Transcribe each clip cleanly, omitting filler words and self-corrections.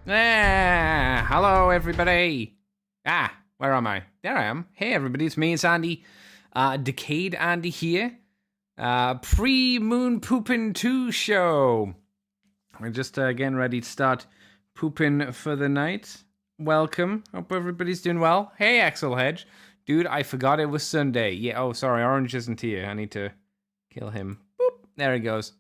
Hello everybody. Where am I? There I am. Hey everybody, it's me, it's Andy. Decayed Andy here. Pre-Moon Poopin' 2 show. We're just getting ready to start pooping for the night. Welcome. Hope everybody's doing well. Hey Axel Hedge. Dude, I forgot it was Sunday. Yeah, oh sorry, Orange isn't here. I need to kill him. Boop. There he goes.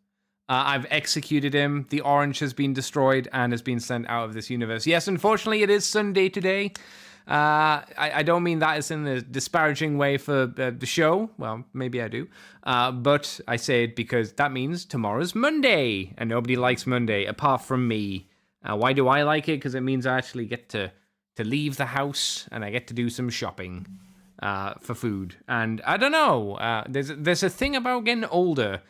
I've executed him. The orange has been destroyed and has been sent out of this universe. Yes, unfortunately, it is Sunday today. I don't mean that as in a disparaging way for the show. Well, maybe I do. But I say it because that means tomorrow's Monday. And nobody likes Monday apart from me. Why do I like it? Because it means I actually get to leave the house and I get to do some shopping for food. And I don't know. There's a thing about getting older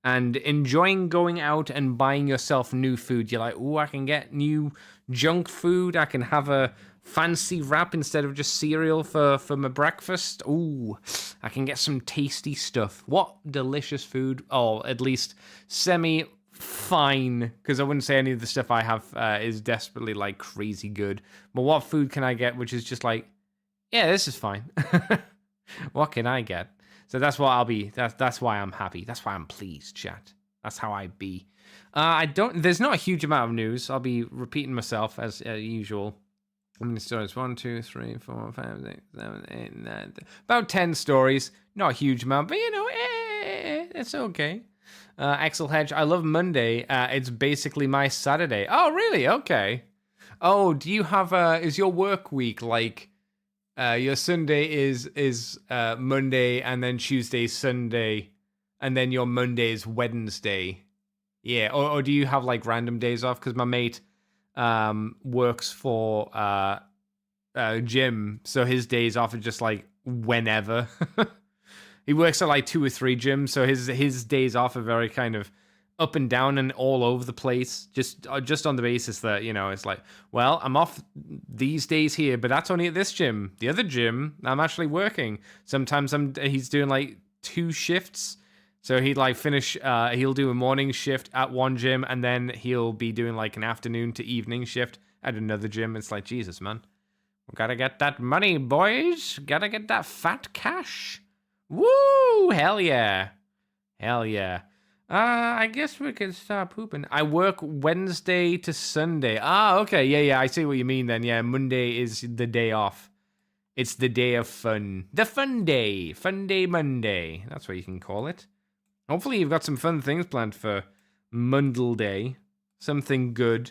and enjoying going out and buying yourself new food. You're like, ooh, I can get new junk food. I can have a fancy wrap instead of just cereal for my breakfast. Ooh, I can get some tasty stuff. What delicious food. Oh, at least semi-fine, because I wouldn't say any of the stuff I have is desperately, like, crazy good. But what food can I get which is just like, yeah, this is fine. What can I get? So that's what I'll be. That's why I'm happy. That's why I'm pleased, chat. That's how I be. There's not a huge amount of news. I'll be repeating myself as usual. How many stories? 1, 2, 3, 4, 5, 6, 7, 8, 9. About 10 stories. Not a huge amount, but it's okay. Axel Hedge, I love Monday. It's basically my Saturday. Oh, really? Okay. Oh, do you have is your work week like your Sunday is Monday, and then Tuesday, Sunday, and then your Monday is Wednesday. Yeah, or do you have like random days off? Because my mate works for gym, so his days off are just like whenever. He works at like 2 or 3 gyms, so his days off are very kind of up and down and all over the place, just on the basis that, you know, it's like, well, I'm off these days here, but that's only at this gym. The other gym, I'm actually working. Sometimes he's doing like 2 shifts, so he'd like finish, he'll do a morning shift at one gym, and then he'll be doing like an afternoon to evening shift at another gym. It's like, Jesus, man, we gotta get that money, boys. Gotta get that fat cash. Woo! Hell yeah. Hell yeah. I guess we could start pooping. I work Wednesday to Sunday. Okay. Yeah, I see what you mean then. Yeah, Monday is the day off. It's the day of fun. The fun day. Fun day Monday. That's what you can call it. Hopefully you've got some fun things planned for Mundle Day. Something good.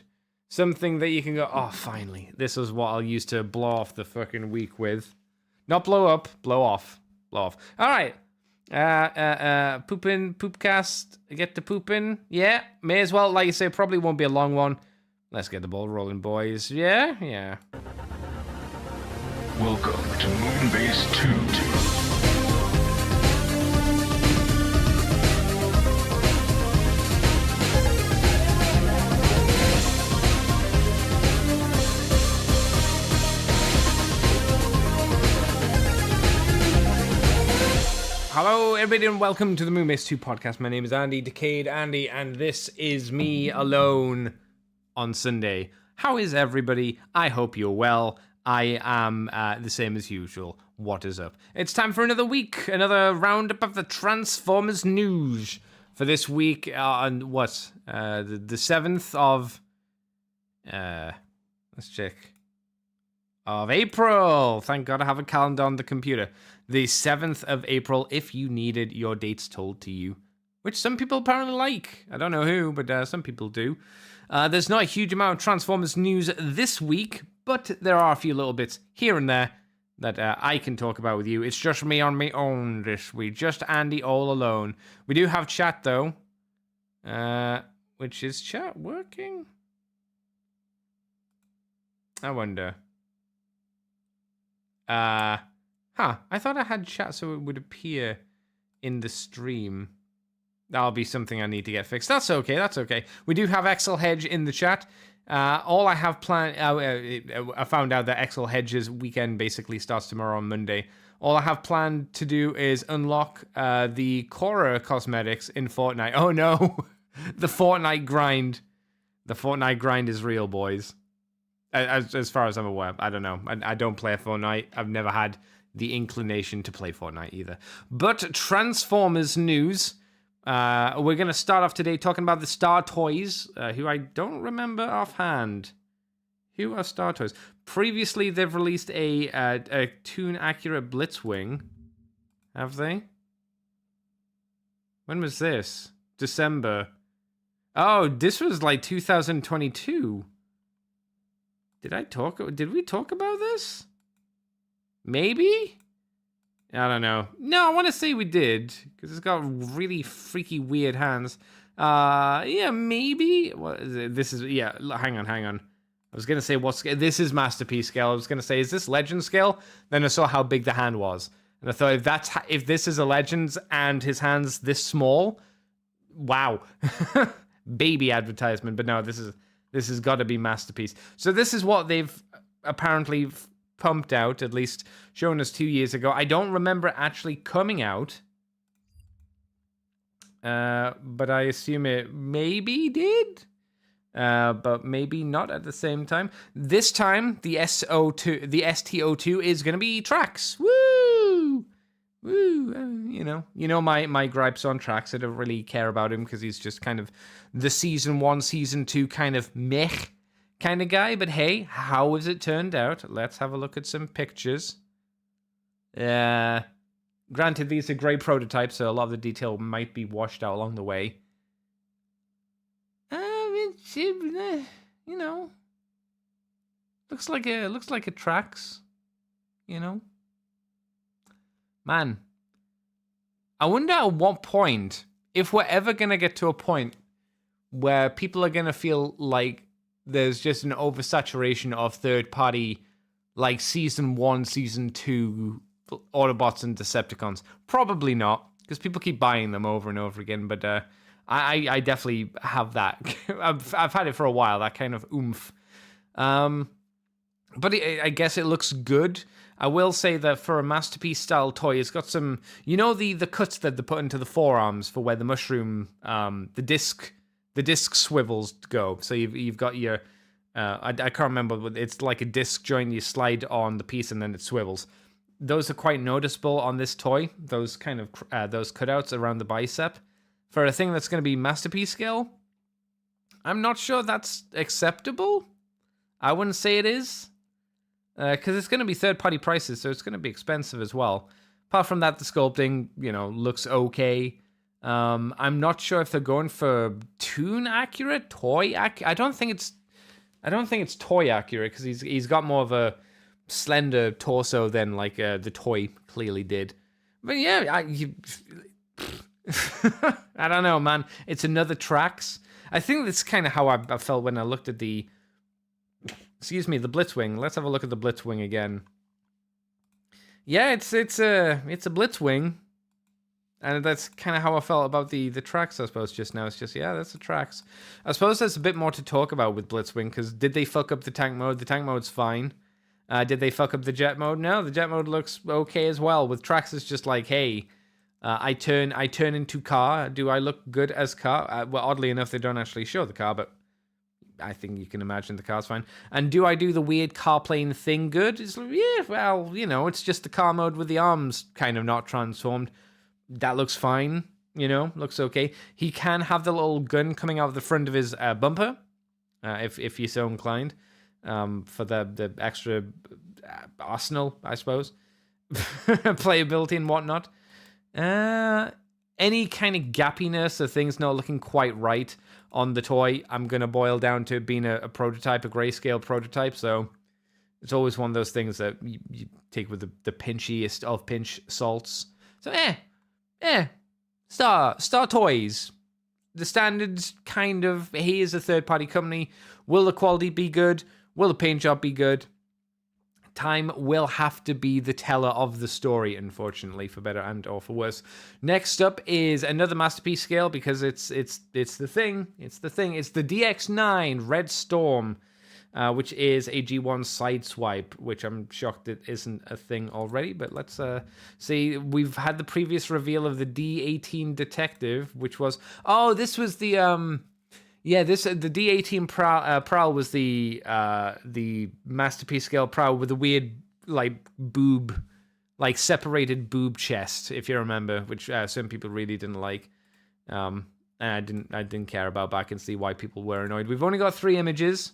Something that you can go, oh, finally. This is what I'll use to blow off the fucking week with. Not blow up, blow off. Blow off. All right. Poopin', poopcast, get to poopin'. Yeah, may as well, like you say, probably won't be a long one. Let's get the ball rolling, boys. Yeah. Welcome to Moonbase 2. Hello, everybody, and welcome to the Moonbase 2 podcast. My name is Andy, Decayed Andy, and this is me alone on Sunday. How is everybody? I hope you're well. I am the same as usual. What is up? It's time for another week, another roundup of the Transformers news for this week on the 7th of let's check. Of April. Thank God I have a calendar on the computer. The 7th of April, if you needed your dates told to you, which some people apparently like. I don't know who, but some people do. There's not a huge amount of Transformers news this week, but there are a few little bits here and there that I can talk about with you. It's just me on my own this week. Just Andy all alone. We do have chat, though. Which is chat working? I wonder. I thought I had chat so it would appear in the stream. That'll be something I need to get fixed. That's okay. We do have Axel Hedge in the chat. All I have planned... I found out that Axel Hedge's weekend basically starts tomorrow on Monday. All I have planned to do is unlock the Korra cosmetics in Fortnite. Oh no! The Fortnite grind. The Fortnite grind is real, boys. As far as I'm aware. I don't know. I don't play Fortnite. I've never had the inclination to play Fortnite either. But Transformers news. We're going to start off today talking about the Star Toys, who I don't remember offhand. Who are Star Toys? Previously, they've released a Toon-accurate Blitzwing. Have they? When was this? December. Oh, this was like 2022. Did we talk about this? Maybe? I don't know. No, I want to say we did, because it's got really freaky weird hands. Yeah, maybe. What is it? This is, yeah, hang on. I was going to say, this is Masterpiece scale. I was going to say, is this Legend scale? Then I saw how big the hand was. And I thought, if this is a Legends and his hand's this small, wow. Baby advertisement. But no, this has got to be Masterpiece. So this is what they've apparently pumped out, at least shown us 2 years ago. I don't remember it actually coming out. But I assume it maybe did. But maybe not at the same time. This time, the STO2 is going to be Trax. Woo! Woo! You know my gripes on Trax. I don't really care about him because he's just kind of the season 1, season 2 kind of meh kind of guy. But hey, how has it turned out? Let's have a look at some pictures. Granted, these are great prototypes, so a lot of the detail might be washed out along the way. You know, looks like a Trax. You know, man. I wonder at what point, if we're ever gonna get to a point where people are gonna feel like there's just an oversaturation of third-party, like Season 1, Season 2 Autobots and Decepticons. Probably not, because people keep buying them over and over again, but I definitely have that. I've had it for a while, that kind of oomph. But I guess it looks good. I will say that for a Masterpiece style toy, it's got some, the cuts that they put into the forearms for where the mushroom, the disc swivels go. So you've got your, I can't remember, but it's like a disc joint. You slide on the piece and then it swivels. Those are quite noticeable on this toy. Those kind of those cutouts around the bicep. For a thing that's going to be Masterpiece scale, I'm not sure that's acceptable. I wouldn't say it is. Because it's going to be third-party prices, so it's going to be expensive as well. Apart from that, the sculpting, looks okay. I'm not sure if they're going for Toon accurate, toy accurate. I don't think it's toy accurate because he's got more of a slender torso than like the toy clearly did. But yeah, I don't know, man. It's another Trax. I think that's kind of how I felt when I looked at the Blitzwing. Let's have a look at the Blitzwing again. Yeah, it's a Blitzwing, and that's kind of how I felt about the Trax. I suppose just now it's just that's a Trax. I suppose there's a bit more to talk about with Blitzwing because did they fuck up the tank mode? The tank mode's fine. Did they fuck up the jet mode? No, the jet mode looks okay as well. With Trax, it's just like, hey. I turn into car. Do I look good as car? Well, oddly enough, they don't actually show the car, but I think you can imagine the car's fine. And do I do the weird car plane thing good? It's like, yeah, well, it's just the car mode with the arms kind of not transformed. That looks fine, looks okay. He can have the little gun coming out of the front of his bumper, if you're so inclined, for the extra arsenal, I suppose, playability and whatnot. Any kind of gappiness or things not looking quite right on the toy, I'm going to boil down to being a prototype, a grayscale prototype. So it's always one of those things that you take with the pinchiest of pinch salts. So, Star Toys. The standards kind of, here's a third-party company. Will the quality be good? Will the paint job be good? Time will have to be the teller of the story, unfortunately, for better and or for worse. Next up is another Masterpiece scale because it's the thing. It's the thing. It's the DX9 Red Storm, which is a G1 sideswipe, which I'm shocked it isn't a thing already. But let's see. We've had the previous reveal of the D18 Detective, which was this was the Yeah, this the D18 prowl was the masterpiece scale prowl with the weird like boob, like separated boob chest, if you remember, which some people really didn't like. And I didn't care about, but I can see why people were annoyed. We've only got 3 images.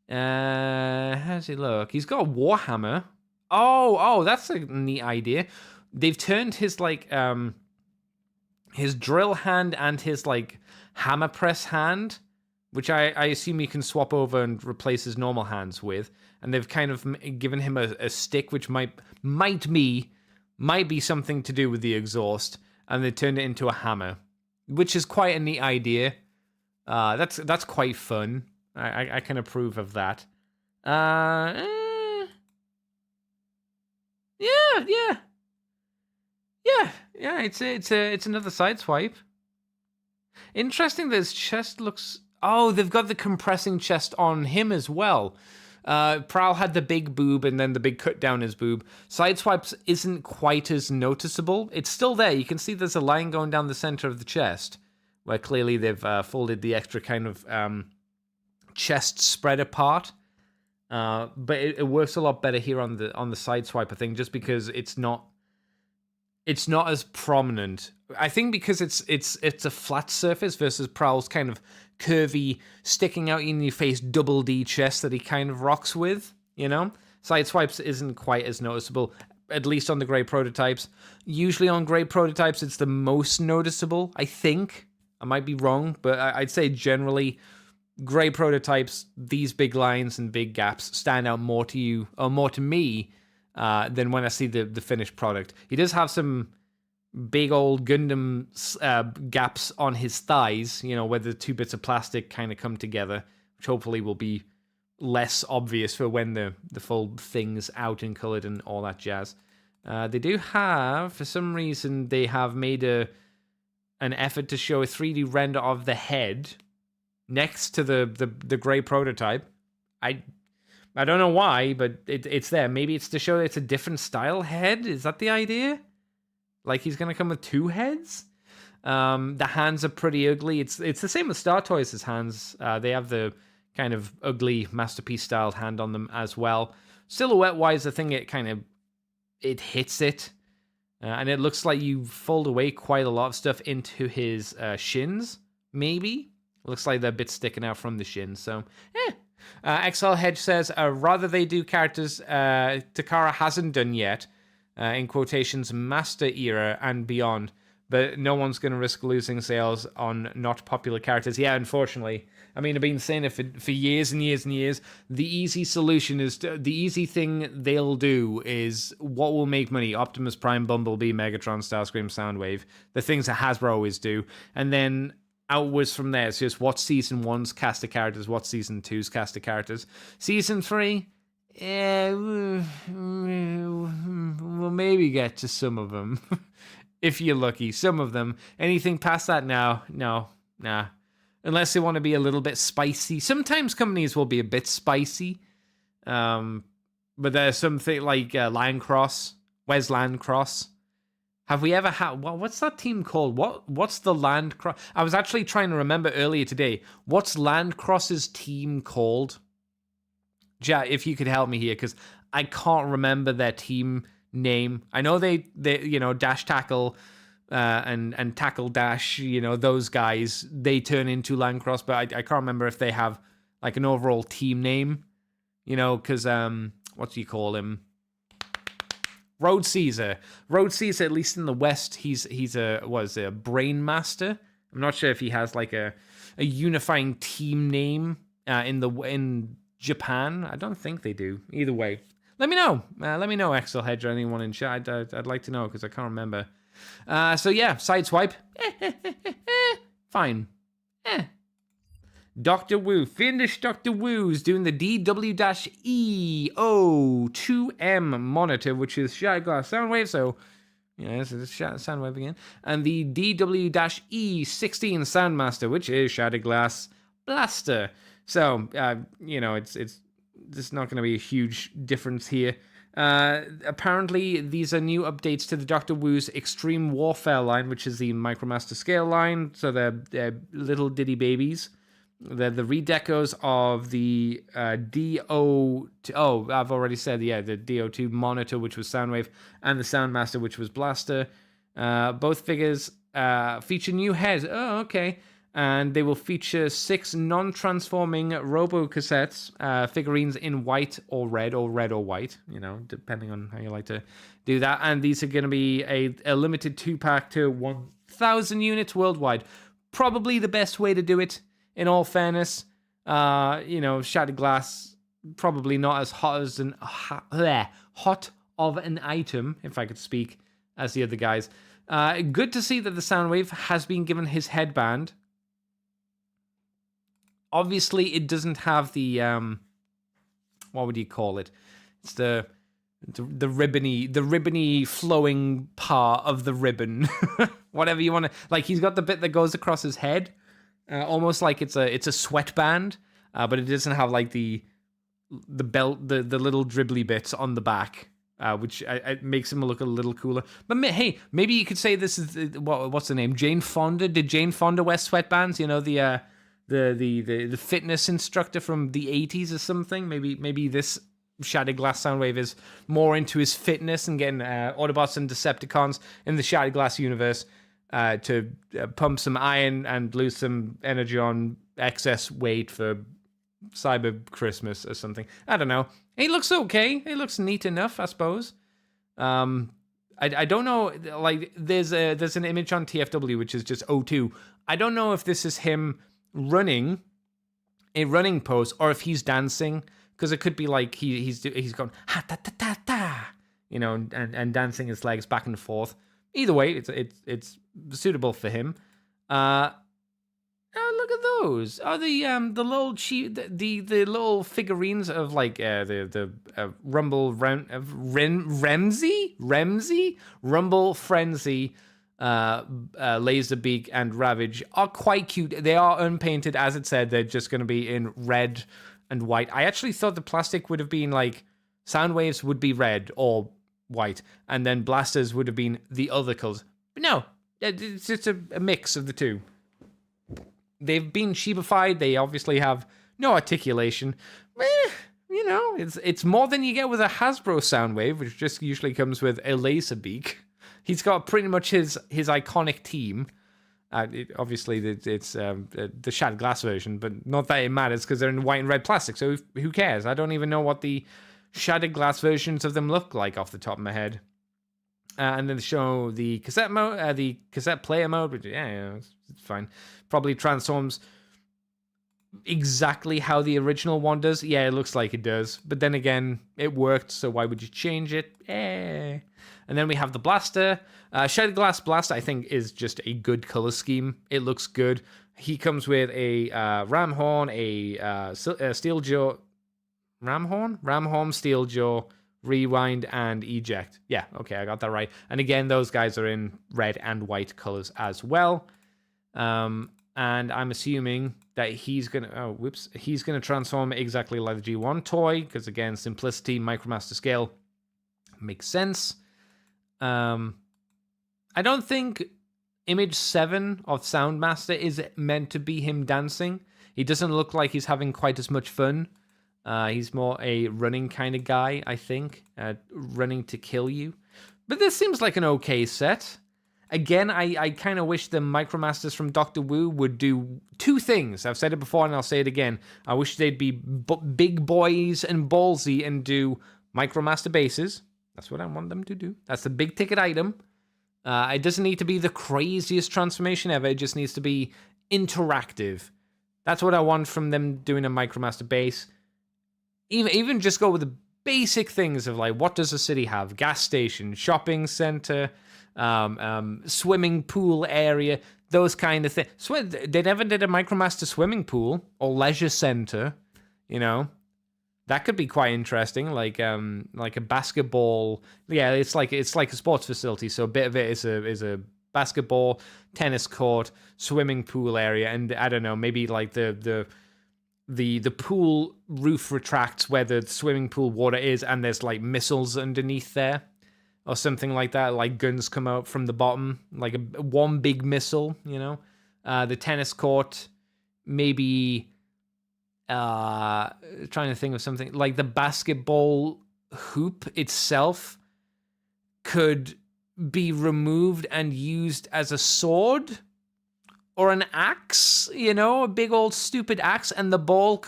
How does he look? He's got a warhammer. Oh, that's a neat idea. They've turned his like his drill hand and his like hammer press hand, which I assume you can swap over and replace his normal hands with, and they've kind of given him a stick which might be something to do with the exhaust, and they turned it into a hammer, which is quite a neat idea. That's quite fun. I can approve of that. Yeah. It's another side swipe. Interesting. That his chest looks. Oh, they've got the compressing chest on him as well. Prowl had the big boob and then the big cut down his boob. Sideswipes isn't quite as noticeable. It's still there. You can see there's a line going down the center of the chest, where clearly they've folded the extra kind of chest spread apart. But it works a lot better here on the sideswipe, I think, just because it's not as prominent. I think because it's a flat surface versus Prowl's kind of curvy, sticking out in your face double D chest that he kind of rocks with, you know? Sideswipes isn't quite as noticeable, at least on the grey prototypes. Usually on grey prototypes, it's the most noticeable, I think. I might be wrong, but I'd say generally, grey prototypes, these big lines and big gaps stand out more to you, or more to me, than when I see the finished product. He does have some big old Gundam gaps on his thighs, you know, where the 2 bits of plastic kind of come together, which hopefully will be less obvious for when the full thing's out and colored and all that jazz. They do have, for some reason, they have made an effort to show a 3D render of the head next to the gray prototype. I don't know why, but it's there. Maybe it's to show it's a different style head. Is that the idea? Like he's gonna come with 2 heads? The hands are pretty ugly. It's the same with Star Toys' hands. They have the kind of ugly masterpiece styled hand on them as well. Silhouette wise, I think it hits it. And it looks like you fold away quite a lot of stuff into his shins, maybe. Looks like they're a bit sticking out from the shins, so XL Hedge says, rather they do characters Takara hasn't done yet, in quotations, master era and beyond, but no one's going to risk losing sales on not popular characters. Yeah, unfortunately. I mean, I've been saying it for years and years and years. The easy solution is, the easy thing they'll do is what will make money. Optimus Prime, Bumblebee, Megatron, Starscream, Soundwave, the things that Hasbro always do. And then outwards from there, it's just what season 1's cast of characters, what season 2's cast of characters. Season 3, we'll maybe get to some of them. If you're lucky, some of them. Anything past that now, no, nah. Unless they want to be a little bit spicy. Sometimes companies will be a bit spicy. But there's something like Landcross, Wes Landcross. Have we ever had... what's that team called? What's the Landcross... I was actually trying to remember earlier today. What's Landcross's team called? Ja, if you could help me here, because I can't remember their team name. I know they you know, Dash Tackle and Tackle Dash, you know, those guys, they turn into Landcross, but I can't remember if they have like an overall team name, you know, because what do you call him? Road Caesar. Road Caesar, at least in the West, he's a brain master. I'm not sure if he has like a unifying team name in Japan. I don't think they do. Either way, let me know. Let me know, XL Hedge or anyone in chat. I'd like to know because I can't remember. So yeah, sideswipe. Fine. Dr. Wu. Fiendish Dr. Wu's doing the DW-E02M monitor, which is Shattered Glass Soundwave, so yeah, this is Soundwave again. And the DW-E16 Soundmaster, which is Shattered Glass Blaster. So, you know, it's not going to be a huge difference here. Apparently, these are new updates to the Dr. Wu's Extreme Warfare line, which is the Micromaster scale line. So they're little ditty babies. the redecos of the DO. Oh, I've already said, yeah, the DO2 monitor, which was Soundwave, and the Soundmaster, which was Blaster. Both figures feature new heads. Oh, okay. And they will feature 6 non-transforming robo-cassettes, figurines in white or red or white, depending on how you like to do that. And these are going to be a limited 2-pack to 1,000 units worldwide. Probably the best way to do it, in all fairness. Shattered glass, probably not as hot of an item, if I could speak, as the other guys. Good to see that the Soundwave has been given his headband. Obviously, it doesn't have the what would you call it? It's the ribbony flowing part of the ribbon, whatever you want to. Like, he's got the bit that goes across his head, almost like it's a sweatband, but it doesn't have like the belt, the little dribbly bits on the back, which it makes him look a little cooler. But hey, maybe you could say this is what's the name? Jane Fonda. Did Jane Fonda wear sweatbands? The fitness instructor from the 80s or something. Maybe this Shattered Glass Soundwave is more into his fitness and getting Autobots and Decepticons in the Shattered Glass universe to pump some iron and lose some energy on excess weight for Cyber Christmas or something. I don't know. He looks okay. He looks neat enough, I suppose. I don't know. Like, there's an image on TFW which is just O2. I don't know if this is him running a running pose or if he's dancing, because it could be like he's going ha ta ta ta ta, and dancing his legs back and forth. Either way, it's suitable for him. Look at those. Are the little figurines of like the Rumble Remsy Rumble Frenzy, Laserbeak and Ravage are quite cute. They are unpainted, as it said. They're just going to be in red and white. I actually thought the plastic would have been like Soundwaves would be red or white, and then Blasters would have been the other colors. But no, it's just a mix of the two. They've been Shiba-fied. They obviously have no articulation. It's more than you get with a Hasbro Soundwave, which just usually comes with a Laserbeak. He's got pretty much his iconic team. Obviously, it's the Shattered Glass version, but not that it matters because they're in white and red plastic, so who cares? I don't even know what the Shattered Glass versions of them look like off the top of my head. And then they show the cassette mode, the cassette player mode, which, it's fine. Probably transforms exactly how the original one does. Yeah, it looks like it does. But then again, it worked, so why would you change it? And then we have the Blaster. Shattered Glass Blaster, I think, is just a good color scheme. It looks good. He comes with a ram horn, a steel jaw... Ram horn, steel jaw, rewind, and eject. Yeah, okay, I got that right. And again, those guys are in red and white colors as well. And I'm assuming that he's gonna transform exactly like the G1 toy, because again, simplicity, Micromaster scale makes sense. I don't think Image 7 of Soundmaster is meant to be him dancing. He doesn't look like he's having quite as much fun. He's more a running kind of guy, I think. Running to kill you. But this seems like an okay set. Again, I kind of wish the Micromasters from Doctor Wu would do two things. I've said it before and I'll say it again. I wish they'd be big boys and ballsy and do Micromaster bases. That's what I want them to do. That's the big ticket item. It doesn't need to be the craziest transformation ever. It just needs to be interactive. That's what I want from them doing a Micromaster base. Even just go with the basic things of like, what does a city have? Gas station, shopping center, swimming pool area, those kind of things. So they never did a Micromaster swimming pool or leisure center, That could be quite interesting, like a basketball. Yeah, it's like a sports facility. So a bit of it is a basketball, tennis court, swimming pool area, and I don't know, maybe like the pool roof retracts where the swimming pool water is, and there's like missiles underneath there, or something like that. Like guns come out from the bottom, like one big missile. The tennis court maybe trying to think of something like the basketball hoop itself could be removed and used as a sword or an axe, a big old stupid axe, and the ball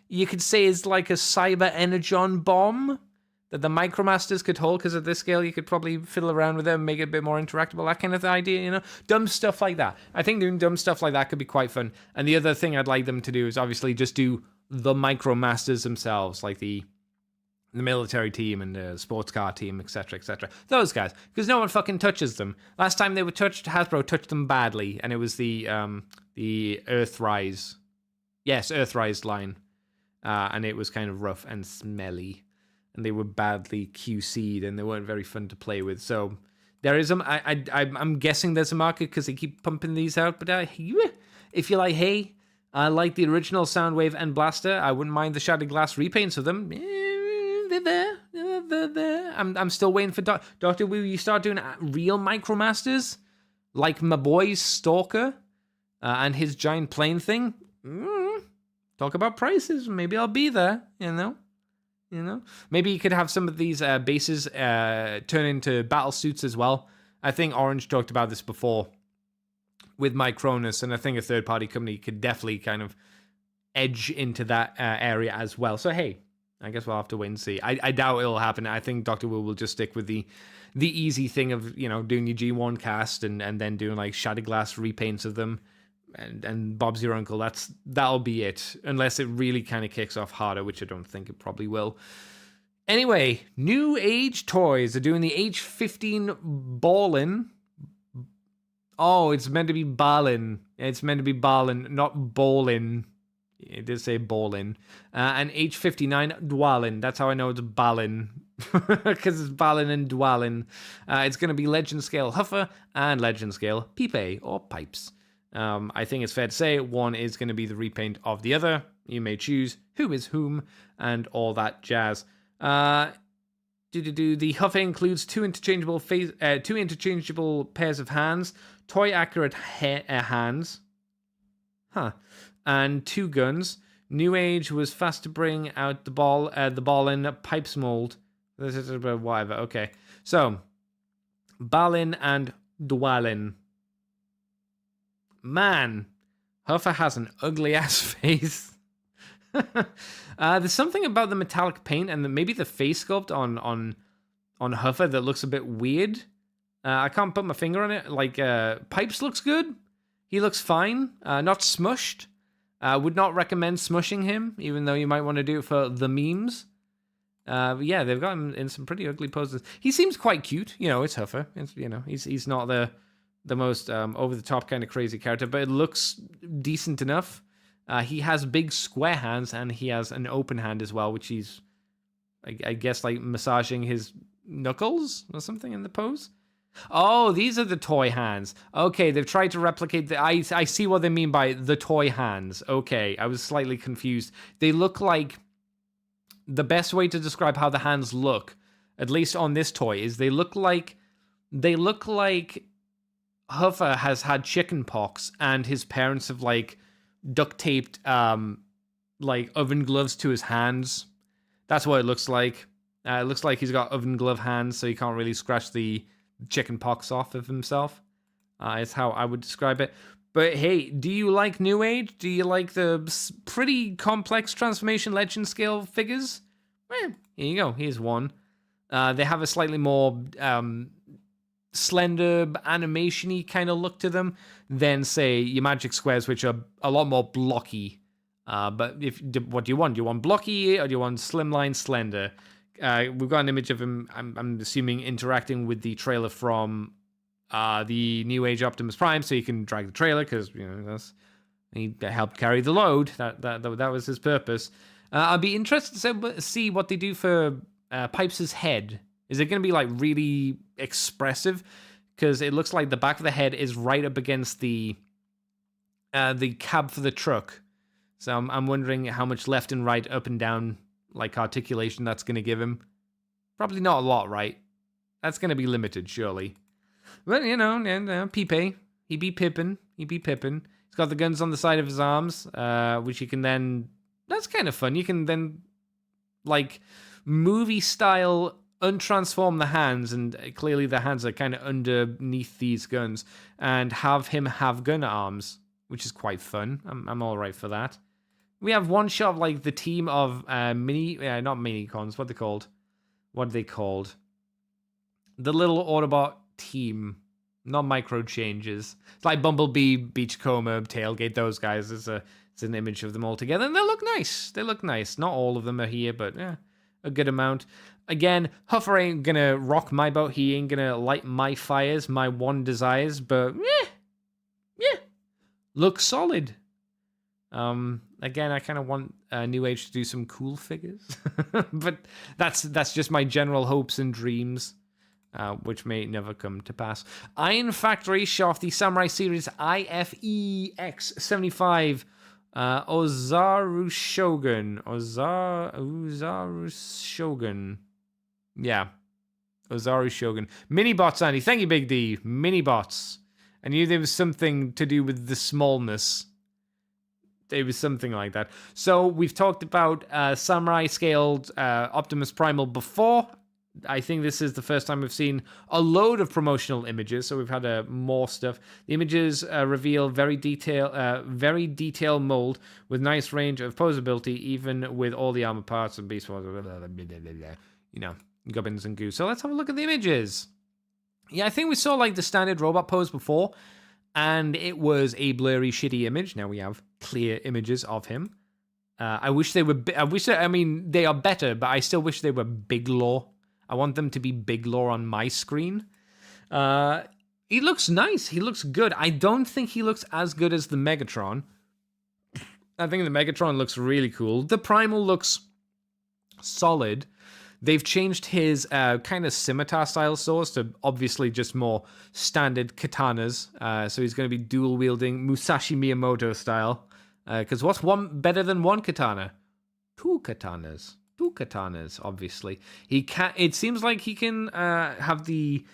you could say is like a cyber energon bomb that the Micromasters could hold, because at this scale you could probably fiddle around with it and make it a bit more interactable, that kind of idea, Dumb stuff like that. I think doing dumb stuff like that could be quite fun. And the other thing I'd like them to do is obviously just do the Micromasters themselves, like the military team and the sports car team, etc., etc. Those guys, because no one fucking touches them. Last time they were touched, Hasbro touched them badly, and it was the Earthrise. Yes, Earthrise line. And it was kind of rough and smelly. And they were badly QC'd, and they weren't very fun to play with. So there is I'm guessing there's a market because they keep pumping these out. But if you're like, hey, I like the original Soundwave and Blaster, I wouldn't mind the Shattered Glass repaints of them. They're there. They're there. I'm still waiting for Doctor. Will you start doing real Micromasters like my boy Stalker and his giant plane thing? Talk about prices. Maybe I'll be there. Maybe you could have some of these bases turn into battle suits as well. I think Orange talked about this before with Micronus, and I think a third-party company could definitely kind of edge into that area as well. So, hey, I guess we'll have to wait and see. I doubt it'll happen. I think Dr. Will just stick with the easy thing of, doing your G1 cast and then doing, like, Shattered Glass repaints of them. And Bob's your uncle. That'll be it, unless it really kind of kicks off harder, which I don't think it probably will. Anyway, New Age Toys are doing the H15 Ballin. Oh, it's meant to be Ballin. It's meant to be Ballin, not Ballin. It did say Ballin. And H59 Dwalin. That's how I know it's Ballin. Because it's Ballin and Dwalin. It's going to be Legend Scale Huffer and Legend Scale Pipe or Pipes. I think it's fair to say one is going to be the repaint of the other. You may choose who is whom and all that jazz. The Huffer includes two interchangeable pairs of hands, toy accurate hands, and 2 guns. New Age was fast to bring out the ball in pipes mold. Whatever. Okay, so Balin and Dwalin. Man, Huffer has an ugly ass face. There's something about the metallic paint and maybe the face sculpt on Huffer that looks a bit weird. I can't put my finger on it. Like, Pipes looks good. He looks fine. Not smushed. Would not recommend smushing him, even though you might want to do it for the memes. But yeah, they've got him in some pretty ugly poses. He seems quite cute. It's Huffer. He's not the most over-the-top kind of crazy character, but it looks decent enough. He has big square hands, and he has an open hand as well, which he's, I guess, like massaging his knuckles or something in the pose. Oh, these are the toy hands. Okay, they've tried to replicate I see what they mean by the toy hands. Okay, I was slightly confused. They look like, the best way to describe how the hands look, at least on this toy, is they look like Huffer has had chicken pox and his parents have like duct taped like oven gloves to his hands. That's what it looks like. It looks like he's got oven glove hands, so he can't really scratch the chicken pox off of himself. Is how I would describe it. But hey, do you like New Age? Do you like the pretty complex transformation legend scale figures? Well, here you go. Here's one. They have a slightly more slender animation-y kind of look to them than, say, your Magic Squares, which are a lot more blocky. But what do you want? Do you want blocky or do you want slimline slender? We've got an image of him, I'm assuming, interacting with the trailer from the New Age Optimus Prime, so you can drag the trailer, because he helped carry the load. That was his purpose. I'll be interested to see what they do for Pipes' head. Is it going to be like really expressive? Because it looks like the back of the head is right up against the cab for the truck. So I'm wondering how much left and right, up and down, like articulation that's going to give him. Probably not a lot, right? That's going to be limited, surely. But, Pipe, he be Pippin. He's got the guns on the side of his arms, which you can then... That's kind of fun. You can then, like, movie-style untransform the hands, and clearly the hands are kind of underneath these guns, and have him have gun arms, which is quite fun. I'm all right for that. We have one shot of, like, the team of not mini-cons, what are they called? The little Autobot team, not micro changes. It's like Bumblebee, Beachcomber, Tailgate, those guys. It's an image of them all together, and they look nice. They look nice. Not all of them are here, but yeah, a good amount. Again, Huffer ain't gonna rock my boat. He ain't gonna light my fires, my one desires, but yeah, looks solid. Again, I kind of want New Age to do some cool figures, but that's just my general hopes and dreams, which may never come to pass. Iron Factory show off the Samurai Series IFEX75 Ozaru Shogun. Ozaru Shogun. Yeah. Ozaru Shogun. Mini bots, Andy. Thank you, Big D. Mini bots. I knew there was something to do with the smallness. It was something like that. So we've talked about Samurai scaled Optimus Primal before. I think this is the first time we've seen a load of promotional images, so we've had more stuff. The images reveal very detailed mold with nice range of posability, even with all the armor parts and beast wars, you know, gubbins and goo. So let's have a look at the images. Yeah, I think we saw like the standard robot pose before, and it was a blurry, shitty image. Now we have clear images of him. I wish they were. I mean, they are better, but I still wish they were big lore. I want them to be big lore on my screen. He looks nice. He looks good. I don't think he looks as good as the Megatron. I think the Megatron looks really cool. The Primal looks solid. They've changed his kind of scimitar-style swords to obviously just more standard katanas. So he's going to be dual-wielding Musashi Miyamoto style. Because what's one better than one katana? Two katanas. Two katanas, obviously. He can. It seems like he can have the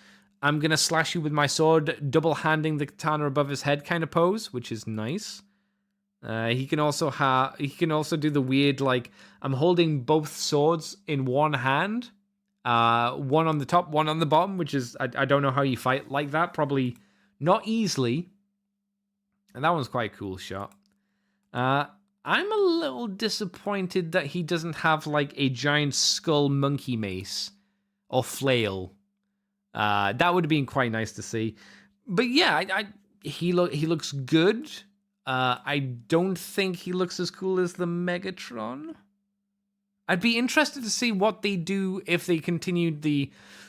"I'm gonna slash you with my sword," double-handing the katana above his head kind of pose, which is nice. He can also do the weird like I'm holding both swords in one hand, one on the top, one on the bottom, which is I don't know how you fight like that. Probably not easily. And that one's quite a cool shot. I'm a little disappointed that he doesn't have like a giant skull monkey mace or flail. That would have been quite nice to see. But yeah, he looks good. I don't think he looks as cool as the Megatron. I'd be interested to see what they do if they continued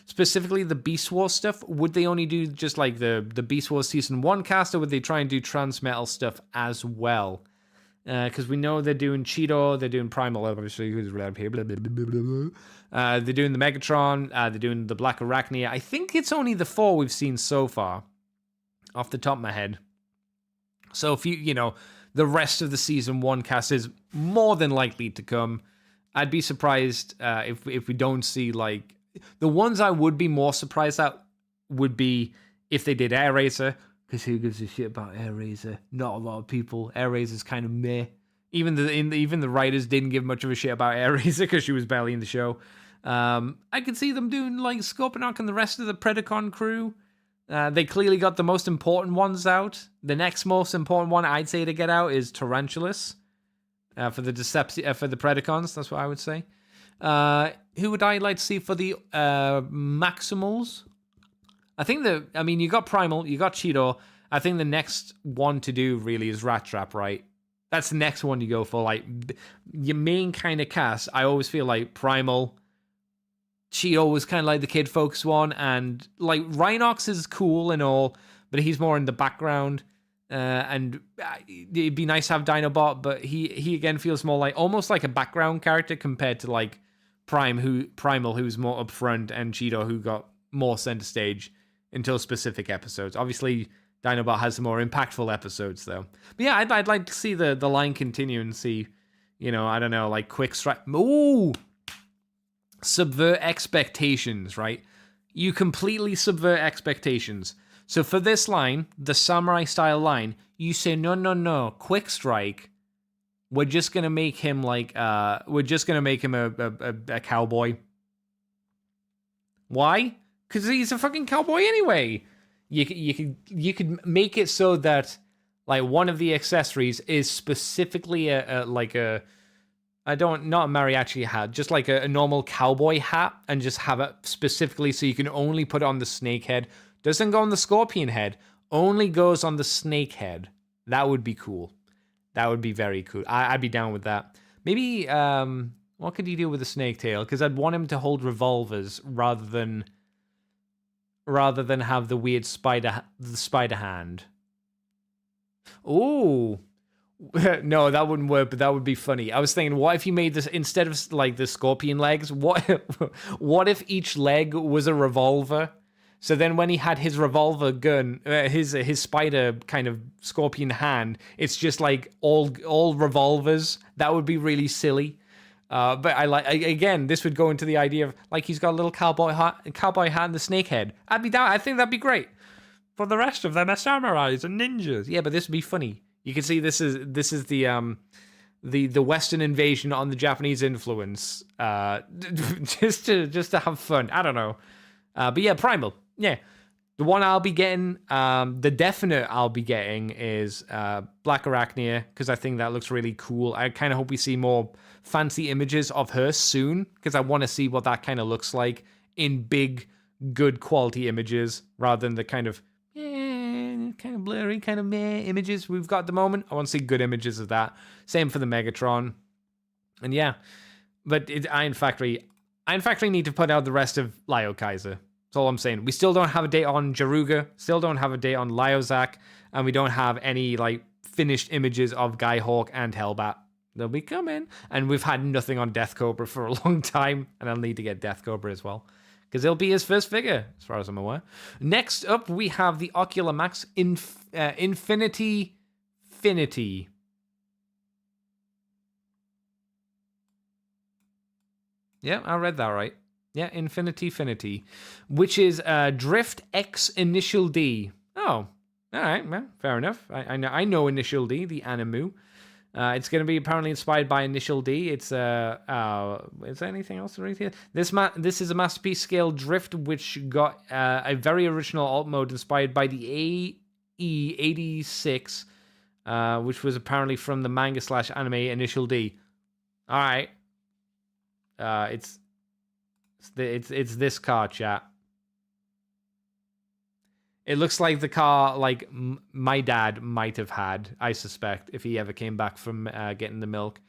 specifically the Beast Wars stuff. Would they only do just like the Beast Wars Season 1 cast, or would they try and do Transmetal stuff as well? Because we know they're doing Cheetor, they're doing Primal, obviously, who's around here, blah, blah, blah, blah, blah. They're doing the Megatron, they're doing the Black Arachnia. I think it's only the 4 we've seen so far, off the top of my head. So if the rest of the Season 1 cast is more than likely to come. I'd be surprised if we don't see, like... The ones I would be more surprised at would be if they did Air Razor, because who gives a shit about Air Razor? Not a lot of people. Air Razor's kind of meh. Even the writers didn't give much of a shit about Air Razor because she was barely in the show. I could see them doing like Scorponok and the rest of the Predacon crew. They clearly got the most important ones out. The next most important one I'd say to get out is Tarantulas for the for the Predacons. That's what I would say. Who would I like to see for the Maximals? I think you got Primal, you got Cheetor. I think the next one to do really is Rat Trap, right? That's the next one you go for. Like, your main kind of cast, I always feel like Primal, Cheetor was kind of like the kid-focused one, and, like, Rhinox is cool and all, but he's more in the background, and it'd be nice to have Dinobot, but he again feels more like, almost like a background character compared to, like, Primal, who's more upfront, and Cheetor, who got more center stage until specific episodes. Obviously, Dinobot has some more impactful episodes, though. But yeah, I'd like to see the line continue and see, I don't know, like quick strike. Ooh! Subvert expectations, right? You completely subvert expectations. So for this line, the samurai style line, you say no, quick strike. We're just gonna make him like a cowboy. Why? Because he's a fucking cowboy anyway. You could make it so that like one of the accessories is specifically not a mariachi hat, just like a normal cowboy hat, and just have it specifically so you can only put it on the snake head. Doesn't go on the scorpion head, only goes on the snake head. That would be cool. That would be very cool. I'd be down with that. Maybe what could you do with a snake tail? Because I'd want him to hold revolvers rather than have the weird spider hand. Ooh. No, that wouldn't work, but that would be funny. I was thinking, what if you made this, instead of like the scorpion legs, what if each leg was a revolver? So then when he had his revolver gun, his spider kind of scorpion hand, it's just like all revolvers. That would be really silly. But again, this would go into the idea of like he's got a little cowboy hat and the snake head. I'd be down. I think that'd be great. For the rest of them are samurais and ninjas. Yeah, but this would be funny. You can see this is the Western invasion on the Japanese influence. Just to have fun. I don't know. But yeah, Primal. Yeah. The one I'll be getting, the definite I'll be getting is Black Arachnia, because I think that looks really cool. I kind of hope we see more fancy images of her soon, because I want to see what that kind of looks like in big, good quality images, rather than the kind of blurry, kind of meh images we've got at the moment. I want to see good images of that. Same for the Megatron. And yeah, but Iron Factory need to put out the rest of Lio Kaiser. That's all I'm saying. We still don't have a date on Jaruga, still don't have a date on Lyozak, and we don't have any like finished images of Skyhawk and Hellbat. They'll be coming. And we've had nothing on Death Cobra for a long time, and I'll need to get Death Cobra as well, because it'll be his first figure, as far as I'm aware. Next up, we have the Ocular Max Infinity. Yeah, I read that right. Yeah, Infinity, which is Drift X Initial D. Oh, all right, well, fair enough. I know Initial D, the Animu. It's going to be apparently inspired by Initial D. It's is there anything else right here? This is a masterpiece scale drift, which got a very original alt mode inspired by the AE86, which was apparently from the manga / anime Initial D. All right, it's this car, chat. It looks like the car like my dad might have had, I suspect, if he ever came back from getting the milk.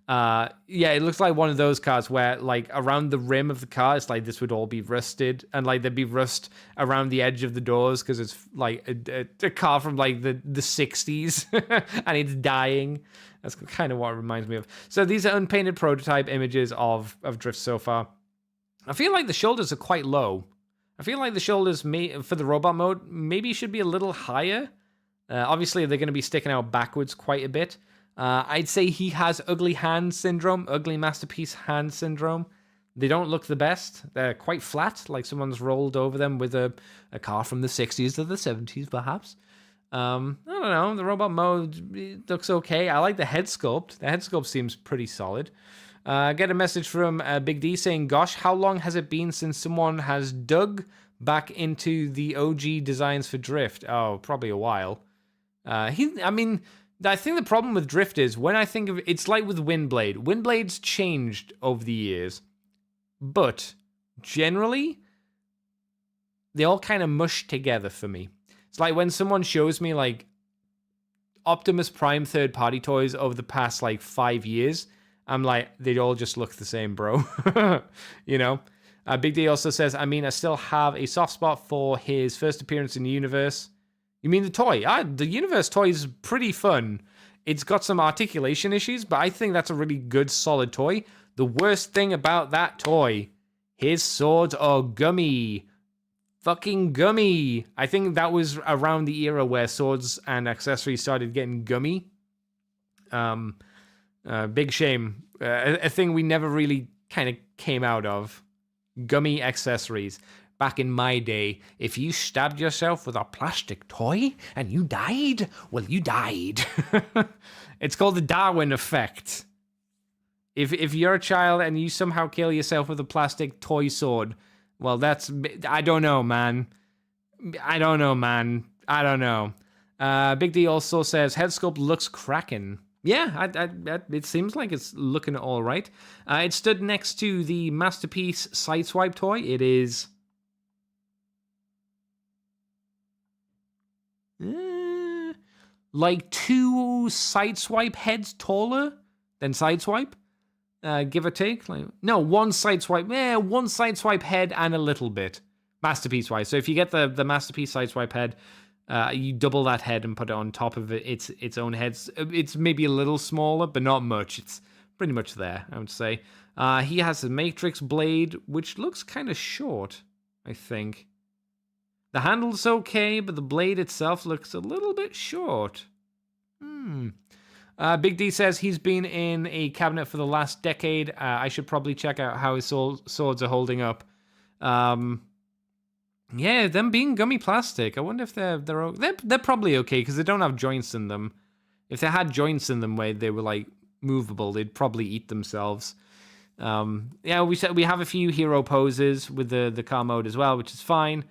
Yeah, it looks like one of those cars where like around the rim of the car, it's like this would all be rusted, and like there'd be rust around the edge of the doors because it's like a car from like the 60s and it's dying. That's kind of what it reminds me of. So these are unpainted prototype images of Drift so far. I feel like the shoulders are quite low. I feel like the shoulders for the robot mode maybe should be a little higher. Obviously, they're going to be sticking out backwards quite a bit. I'd say he has ugly hand syndrome, ugly masterpiece hand syndrome. They don't look the best. They're quite flat, like someone's rolled over them with a car from the 60s or the 70s, perhaps. I don't know. The robot mode looks okay. I like the head sculpt. The head sculpt seems pretty solid. Get a message from Big D saying, gosh, how long has it been since someone has dug back into the OG designs for Drift? Oh, probably a while. I think the problem with Drift is when I think of it's like with Windblade. Windblade's changed over the years, but generally, they all kind of mush together for me. It's like when someone shows me like Optimus Prime third-party toys over the past like 5 years, I'm like, they all just look the same, bro. You know? Big D also says, I still have a soft spot for his first appearance in the universe. You mean the toy? The universe toy is pretty fun. It's got some articulation issues, but I think that's a really good, solid toy. The worst thing about that toy, his swords are gummy. Fucking gummy. I think that was around the era where swords and accessories started getting gummy. Big shame. A thing we never really kind of came out of. Gummy accessories. back in my day, if you stabbed yourself with a plastic toy and you died, well, you died. It's called the Darwin effect. If you're a child and you somehow kill yourself with a plastic toy sword, well, that's... I don't know, man. I don't know. Big D also says, head sculpt looks cracking. Yeah, it seems like it's looking all right. It stood next to the Masterpiece Sideswipe toy. It is... like 2 Sideswipe heads taller than Sideswipe. Give or take. No, 1 Sideswipe. Yeah, 1 Sideswipe head and a little bit. Masterpiece-wise. So if you get the Masterpiece Sideswipe head, you double that head and put it on top of its own heads. It's maybe a little smaller, but not much. It's pretty much there, I would say. He has a Matrix blade, which looks kind of short, I think. The handle's okay, but the blade itself looks a little bit short. Big D says he's been in a cabinet for the last decade. I should probably check out how his swords are holding up. Yeah, them being gummy plastic. I wonder if they're probably okay because they don't have joints in them. If they had joints in them where they were like movable, they'd probably eat themselves. Yeah, we have a few hero poses with the car mode as well, which is fine.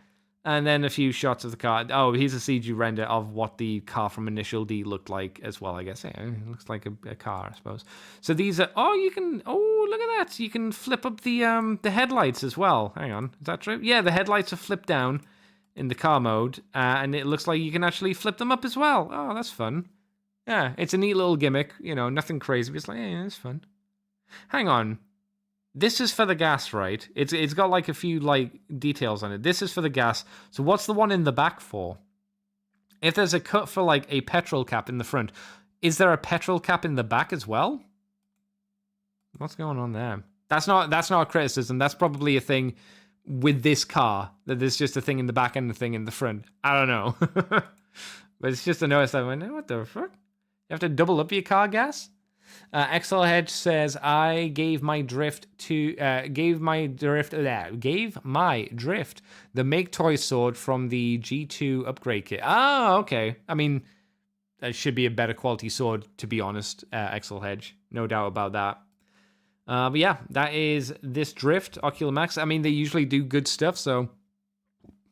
And then a few shots of the car. Oh, here's a CG render of what the car from Initial D looked like as well, I guess. Yeah, it looks like a car, I suppose. So these are... Oh, you can... Oh, look at that. You can flip up the headlights as well. Hang on. Is that true? Yeah, the headlights are flipped down in the car mode. And it looks like you can actually flip them up as well. Oh, that's fun. Yeah, it's a neat little gimmick. You know, nothing crazy. But it's like, yeah, it's fun. Hang on. This is for the gas, right? It's got like a few like details on it. This is for the gas. So what's the one in the back for? If there's a cut for like a petrol cap in the front, is there a petrol cap in the back as well? What's going on there? That's not a criticism. That's probably a thing with this car. That there's just a thing in the back and a thing in the front. I don't know. But it's just a notice that I went, what the fuck? You have to double up your car gas? XL Hedge says, I gave my drift the Make Toy sword from the G2 upgrade kit. Ah, okay. I mean, that should be a better quality sword, to be honest, XL Hedge. No doubt about that. But yeah, that is this drift, Ocular Max. I mean, they usually do good stuff, so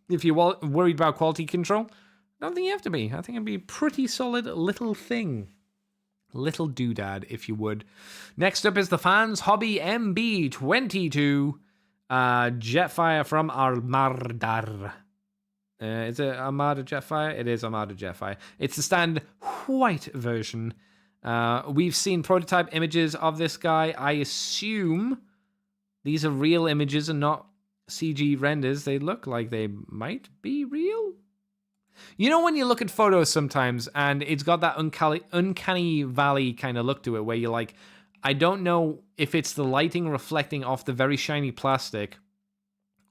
if you're worried about quality control, I don't think you have to be. I think it'd be a pretty solid little thing. Little doodad, if you would. Next up is the Fans Hobby MB22 Jetfire from Armada. Is it Armada Jetfire? It is Armada Jetfire. It's the standard white version. We've seen prototype images of this guy. I assume these are real images and not CG renders. They look like they might be real. You know when you look at photos sometimes and it's got that uncanny valley kind of look to it where you're like, I don't know if it's the lighting reflecting off the very shiny plastic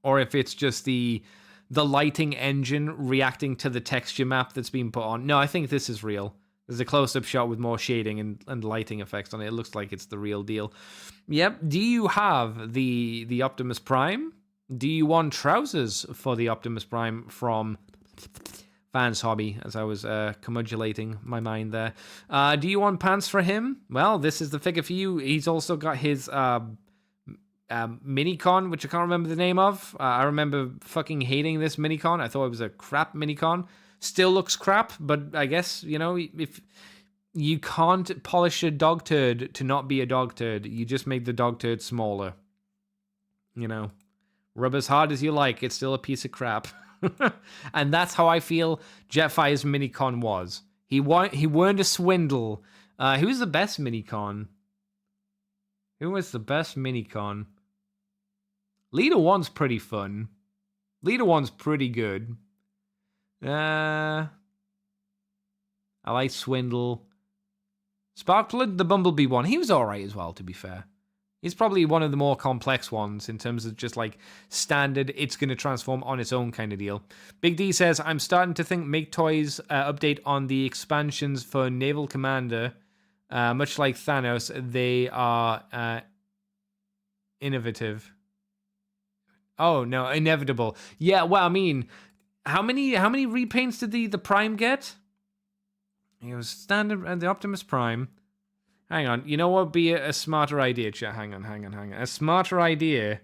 or if it's just the lighting engine reacting to the texture map that's being put on. No, I think this is real. There's a close-up shot with more shading and lighting effects on it. It looks like it's the real deal. Yep. Do you have the Optimus Prime? Do you want trousers for the Optimus Prime from Fans Hobby, as I was commodulating my mind there. Do you want pants for him? Well, this is the figure for you. He's also got his Minicon, which I can't remember the name of. I remember fucking hating this Minicon. I thought it was a crap Minicon. Still looks crap, but I guess, you know, if you can't polish a dog turd to not be a dog turd, you just make the dog turd smaller. You know, rub as hard as you like, it's still a piece of crap. And that's how I feel Jetfire's Minicon was. He weren't a swindle. Who was the best Minicon? Who was the best Minicon? Leader 1's pretty fun. Leader 1's pretty good. I like Swindle. Sparkplug, the Bumblebee one, he was alright as well, to be fair. He's probably one of the more complex ones in terms of just like standard, it's going to transform on its own kind of deal. Big D says, I'm starting to think Make Toys update on the expansions for Naval Commander. Much like Thanos, they are innovative. Oh no, inevitable. Yeah, well, I mean, how many repaints did the Prime get? It was standard and the Optimus Prime. Hang on, you know what would be a smarter idea, chat? Hang on. A smarter idea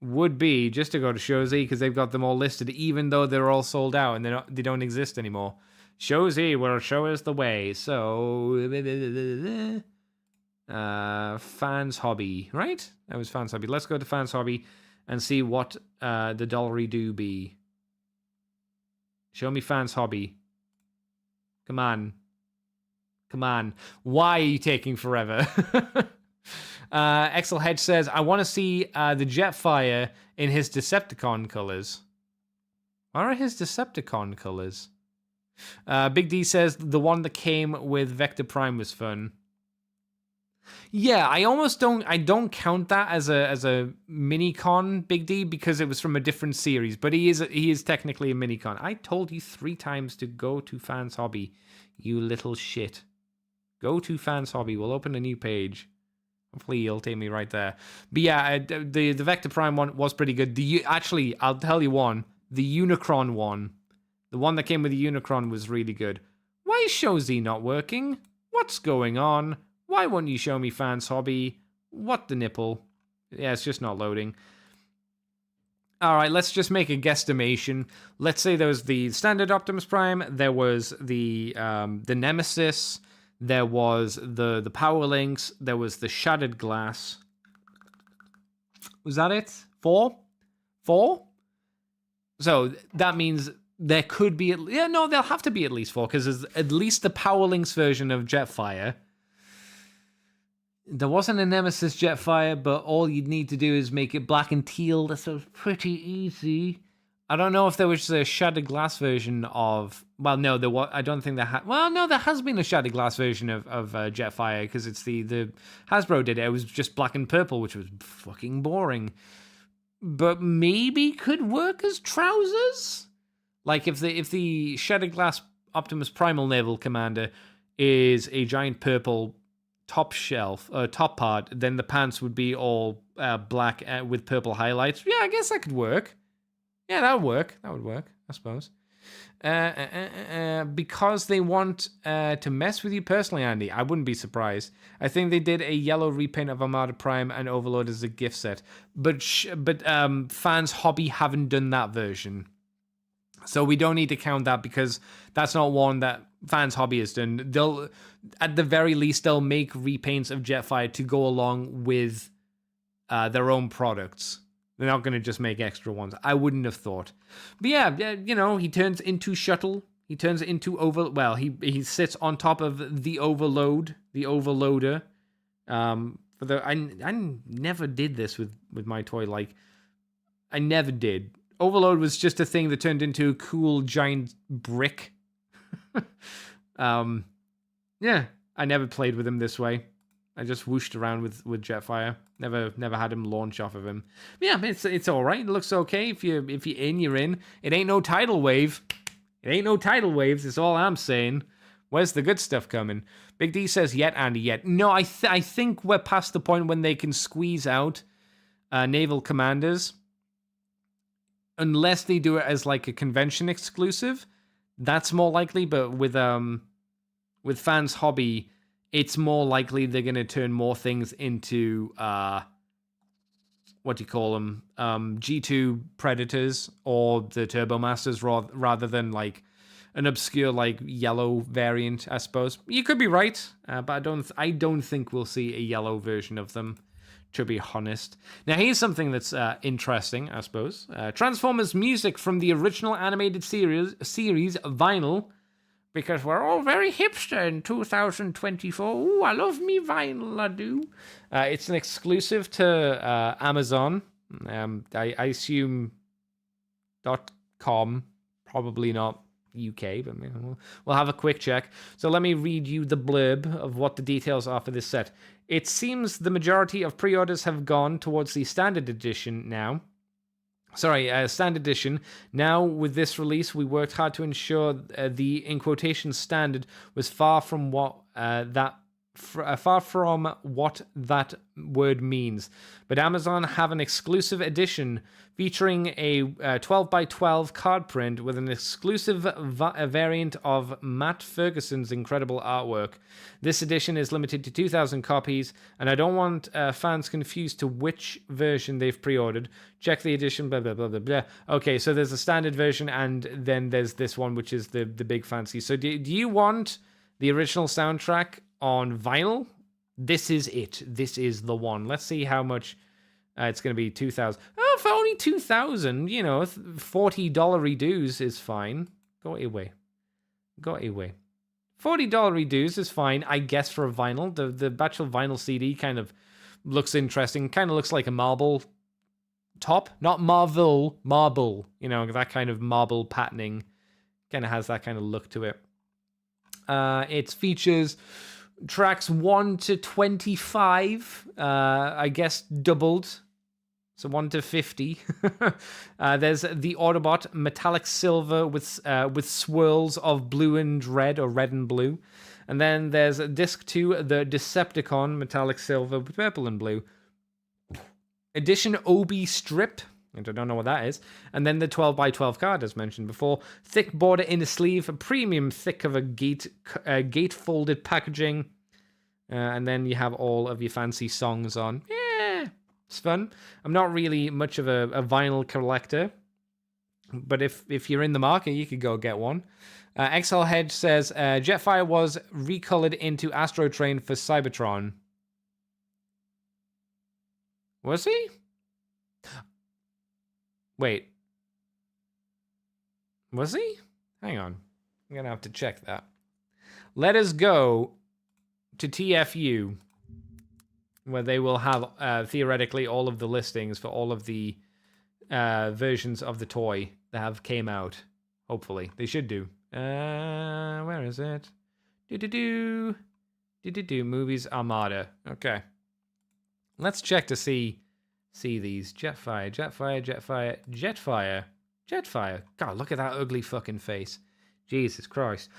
would be just to go to Show Z because they've got them all listed, even though they're all sold out and they don't exist anymore. Show Z will show us the way. So, Fans Hobby, right? That was Fans Hobby. Let's go to Fans Hobby and see what the dollary do be. Show me Fans Hobby. Come on. Why are you taking forever? Excel Hedge says, I want to see the Jetfire in his Decepticon colors. What are his Decepticon colors? Big D says, the one that came with Vector Prime was fun. Yeah, I don't count that as a mini-con, Big D, because it was from a different series, but he is technically a mini-con. I told you 3 times to go to Fans Hobby, you little shit. Go to Fans Hobby, we'll open a new page. Hopefully he'll take me right there. But yeah, the Vector Prime one was pretty good. Actually, I'll tell you one, the Unicron one, the one that came with the Unicron was really good. Why is Show Z not working? What's going on? Why won't you show me Fans Hobby? What the nipple? Yeah, it's just not loading. All right, let's just make a guesstimation. Let's say there was the standard Optimus Prime, there was the Nemesis, there was the Power Links, there was the Shattered Glass. Was that it? 4? So that means there could be... there'll have to be at least 4, because there's at least the Power Links version of Jetfire. There wasn't a Nemesis Jetfire, but all you'd need to do is make it black and teal. That sounds pretty easy. I don't know if there was a Shattered Glass version of... Well, no, there was. I don't think there had... Well, no, there has been a Shattered Glass version of Jetfire, because it's the Hasbro did it. It was just black and purple, which was fucking boring. But maybe could work as trousers? Like, if the Shattered Glass Optimus Primal Naval Commander is a giant purple top part, then the pants would be all black with purple highlights. Yeah, I guess that could work. Yeah, that would work, I suppose. Because they want to mess with you personally, Andy, I wouldn't be surprised. I think they did a yellow repaint of Armada Prime and Overlord as a gift set. But Fans Hobby haven't done that version. So we don't need to count that because that's not one that Fans Hobby has done. They'll, at the very least, they'll make repaints of Jetfire to go along with their own products. They're not going to just make extra ones. I wouldn't have thought. But yeah, you know, he turns into Shuttle. He turns into he sits on top of the Overload, the Overloader. I never did this with my toy. Like, I never did. Overload was just a thing that turned into a cool giant brick. Yeah, I never played with him this way. I just whooshed around with Jetfire. Never had him launch off of him. But yeah, it's all right. It looks okay. If you're in, you're in. It ain't no tidal wave. It ain't no tidal waves. That's all I'm saying. Where's the good stuff coming? Big D says, yet, Andy, yet. No, I think we're past the point when they can squeeze out naval commanders. Unless they do it as like a convention exclusive. That's more likely, but with Fans Hobby, it's more likely they're going to turn more things into, what do you call them? G2 Predators or the Turbo Masters rather than like an obscure like yellow variant, I suppose. You could be right, but I don't think we'll see a yellow version of them, to be honest. Now here's something that's interesting, I suppose. Transformers music from the original animated series vinyl. Because we're all very hipster in 2024. Ooh, I love me vinyl, I do. It's an exclusive to Amazon. I assume .com, probably not UK, but we'll have a quick check. So let me read you the blurb of what the details are for this set. It seems the majority of pre-orders have gone towards the standard edition now. Standard edition. Now, with this release, we worked hard to ensure the, in quotation, standard was far from what that far from what that word means. But Amazon have an exclusive edition featuring a 12 by 12 card print with an exclusive variant of Matt Ferguson's incredible artwork. This edition is limited to 2,000 copies, and I don't want fans confused to which version they've pre-ordered. Check the edition, blah, blah, blah, blah, blah. Okay, so there's a standard version, and then there's this one, which is the big fancy. So do you want the original soundtrack on vinyl? This is it. This is the one. Let's see how much it's going to be. 2,000. Oh, for only 2,000, you know, $40 dues is fine. Go away. Go away. $40 dues is fine, I guess, for a vinyl. The actual vinyl CD kind of looks interesting. Kind of looks like a marble top. Not marble. You know, that kind of marble patterning. Kind of has that kind of look to it. It features tracks 1 to 25, I guess doubled, so 1 to 50. There's the Autobot metallic silver with swirls of blue and red, or red and blue, and then there's disc 2, the Decepticon metallic silver with purple and blue. Edition OB strip, and I don't know what that is. And then the 12 by 12 card, as mentioned before. Thick border inner sleeve, a premium thick cover gate folded packaging. And then you have all of your fancy songs on. Yeah, it's fun. I'm not really much of a vinyl collector, but if you're in the market, you could go get one. XL Hedge says, Jetfire was recolored into Astro Train for Cybertron. Was he? Wait. Was he? Hang on. I'm going to have to check that. Let us go to TFU, where they will have, theoretically, all of the listings for all of the versions of the toy that have came out. Hopefully. They should do. Where is it? Movies Armada. Okay. Let's check to see these. Jetfire. God, look at that ugly fucking face. Jesus Christ.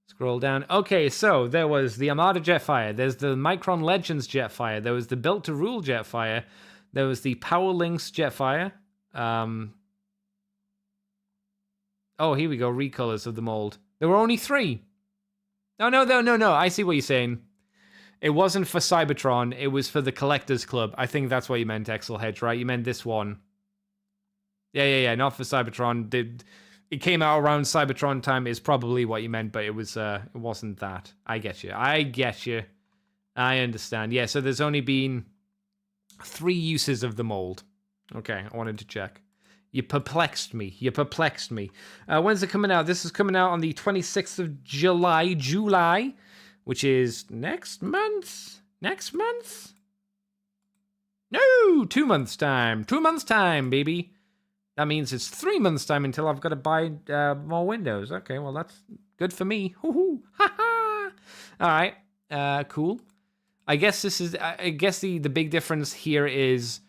Scroll down. Okay, so there was the Armada Jetfire. There's the Micron Legends Jetfire. There was the Built to Rule Jetfire. There was the Power Links Jetfire. Oh, here we go. Recolors of the mold. There were only 3. Oh, no. I see what you're saying. It wasn't for Cybertron, it was for the Collectors Club. I think that's what you meant, XL Hedge, right? You meant this one. Yeah, not for Cybertron. It came out around Cybertron time is probably what you meant, but it wasn't that. I get you. I understand. Yeah, so there's only been 3 uses of the mold. Okay, I wanted to check. You perplexed me. When's it coming out? This is coming out on the 26th of July, which is next month? No, 2 months' time. 2 months' time, baby. That means it's 3 months' time until I've got to buy more Windows. Okay, well, that's good for me. Hoo-hoo. Ha-ha. All right, cool. I guess the big difference here is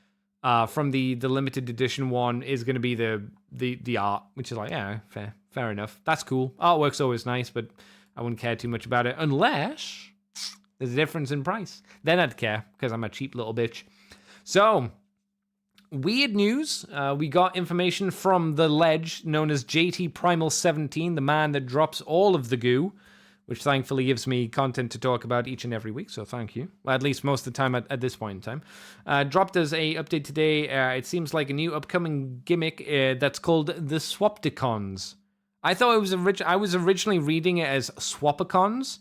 from the limited edition one is going to be the art, which is like, yeah, fair enough. That's cool. Artwork's always nice, but I wouldn't care too much about it unless there's a difference in price. Then I'd care, because I'm a cheap little bitch. So, weird news. We got information from the ledge known as JT Primal 17, the man that drops all of the goo, which thankfully gives me content to talk about each and every week, so thank you. Well, at least most of the time at this point in time. Dropped as a update today. It seems like a new upcoming gimmick that's called the Swapticons. I thought it was I was originally reading it as Swapticons.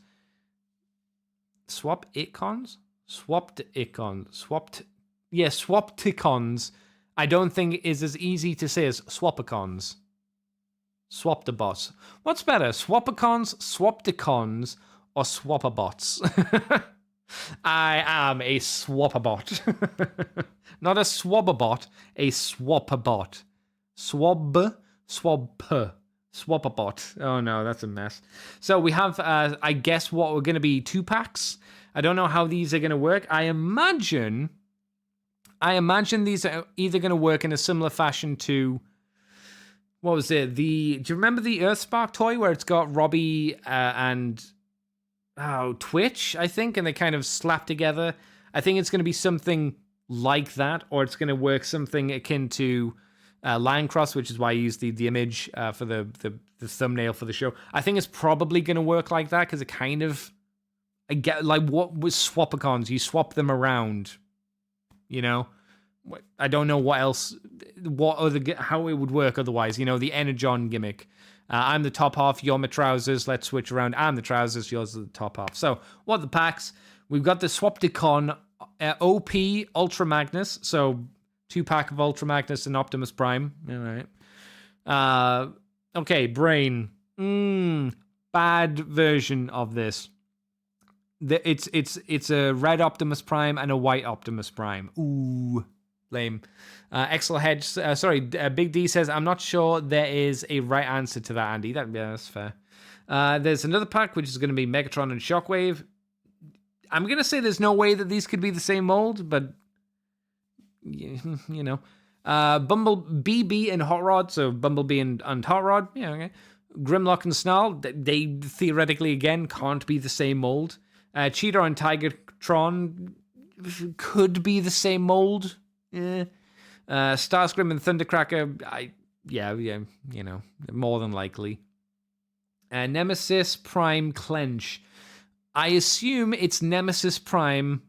Swapticons? Swapticons. I don't think is as easy to say as Swapicons. Swaptabots. What's better, Swapicons, Swapticons, or Swapabots? I am a Swapabot. Not a Swababot, a Swapabot. Swapabot. Oh no, that's a mess. So we have, I guess, what we're going to be 2-packs. I don't know how these are going to work. I imagine these are either going to work in a similar fashion to, what was it? Do you remember the Earthspark toy where it's got Robbie and Twitch, I think, and they kind of slap together. I think it's going to be something like that, or it's going to work something akin to Line Cross, which is why I used the image for the thumbnail for the show. I think it's probably going to work like that because it kind of, I get like what with Swapticons, you swap them around, you know. I don't know what else, how it would work otherwise. You know, the Energon gimmick. I'm the top half, you're my trousers. Let's switch around. I'm the trousers, yours are the top half. So, what are the packs? We've got the Swapticon OP Ultra Magnus. So, 2-pack of Ultra Magnus and Optimus Prime. All right. Okay, Brain. Bad version of this. It's a red Optimus Prime and a white Optimus Prime. Ooh, lame. Big D says, I'm not sure there is a right answer to that, Andy. That's fair. There's another pack, which is going to be Megatron and Shockwave. I'm going to say there's no way that these could be the same mold, but, you know. BB and Hot Rod, so Bumblebee and Hot Rod. Yeah, okay. Grimlock and Snarl, they theoretically, again, can't be the same mold. Cheetor and Tigertron could be the same mold. Yeah. Starscream and Thundercracker, you know, more than likely. Nemesis Prime Clench. I assume it's Nemesis Prime,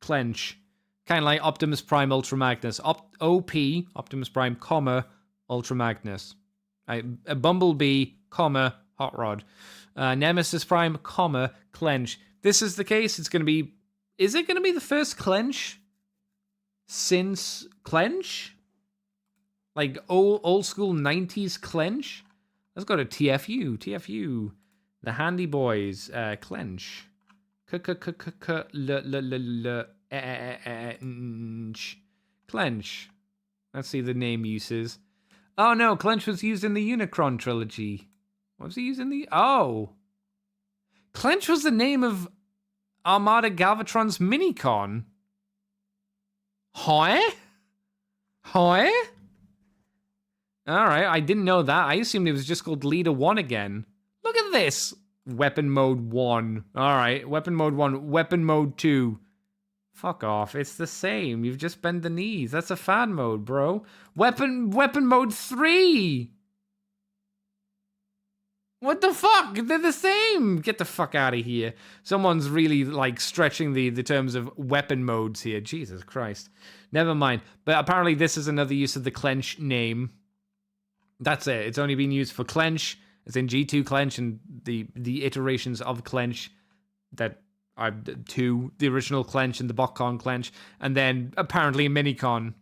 Clench. Kind of like Optimus Prime Ultra Magnus. OP, Optimus Prime, Ultra Magnus. Bumblebee, Hot Rod. Nemesis Prime, Clench. This is the case. It's going to be... Is it going to be the first Clench since Clench? Like old school 90s Clench? Let's go to TFU. The Handy Boys. Clench. Clench. Let's see the name uses. Oh no, Clench was used in the Unicron trilogy. What was he used in the... Oh. Clench was the name of Armada Galvatron's Minicon. Hi? Alright, I didn't know that. I assumed it was just called Leader 1 again. Look at this. Weapon Mode 1. Alright, Weapon Mode 1. Weapon Mode 2. Fuck off. It's the same. You've just bent the knees. That's a fan mode, bro. Weapon Mode 3. What the fuck? They're the same. Get the fuck out of here. Someone's really, like, stretching the terms of weapon modes here. Jesus Christ. Never mind. But apparently this is another use of the Clench name. That's it. It's only been used for Clench, as in G2 Clench and the iterations of Clench that are 2, the original Clench and the BotCon Clench, and then apparently Minicon.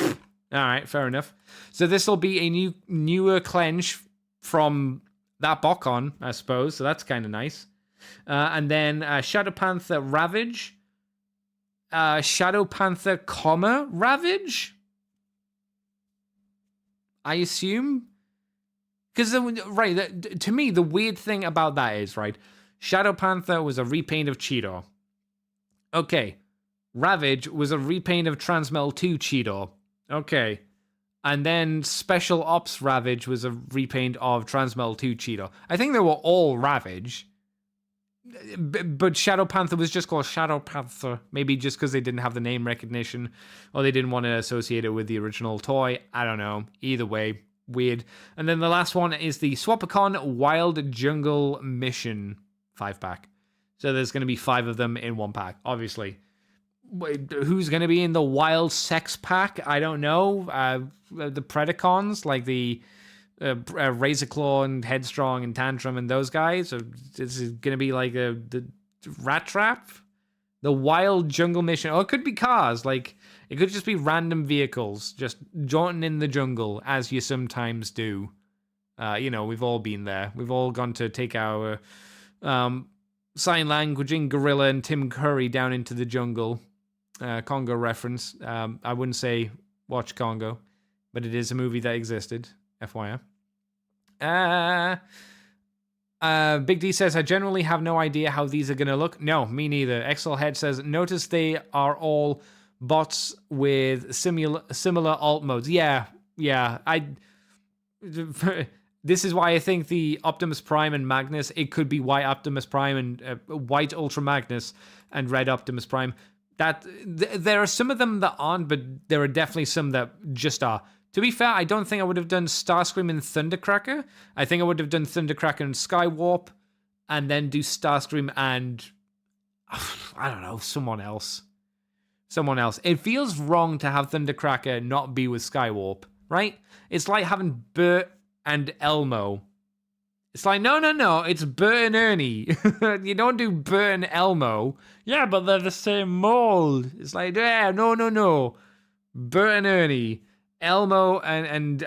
All right, fair enough. So this will be a newer Clench from that BotCon, I suppose. So that's kind of nice. And then Shadow Panther Ravage. Shadow Panther, Ravage? I assume? Because, right, to me, the weird thing about that is, right, Shadow Panther was a repaint of Cheetor. Okay. Ravage was a repaint of Transmetal 2 Cheetor. Okay. And then Special Ops Ravage was a repaint of Transmetal 2 Cheetor. I think they were all Ravage. But Shadow Panther was just called Shadow Panther. Maybe just because they didn't have the name recognition, or they didn't want to associate it with the original toy. I don't know. Either way, weird. And then the last one is the Swapticon Wild Jungle Mission 5-pack. So there's going to be 5 of them in 1 pack, obviously. Who's going to be in the Wild Sex pack? I don't know. The Predacons, like the Razorclaw and Headstrong and Tantrum and those guys. Or this is going to be like the Rat Trap? The Wild Jungle Mission. Or it could be cars. Like, it could just be random vehicles just jaunting in the jungle, as you sometimes do. We've all been there. We've all gone to take our sign languaging gorilla and Tim Curry down into the jungle. Congo reference. I wouldn't say watch Congo, but it is a movie that existed. FYI. Big D says, I generally have no idea how these are going to look. No, me neither. Excel Head says, notice they are all bots with similar alt modes. Yeah. this is why I think the Optimus Prime and Magnus, it could be white Optimus Prime and white Ultra Magnus and red Optimus Prime. There are some of them that aren't, but there are definitely some that just are. To be fair, I don't think I would have done Starscream and Thundercracker. I think I would have done Thundercracker and Skywarp, and then do Starscream and I don't know, someone else. It feels wrong to have Thundercracker not be with Skywarp, right? It's like having Bert and Elmo. It's like, no, it's Bert and Ernie. You don't do Bert and Elmo. Yeah, but they're the same mold. It's like, yeah, no. Bert and Ernie. Elmo and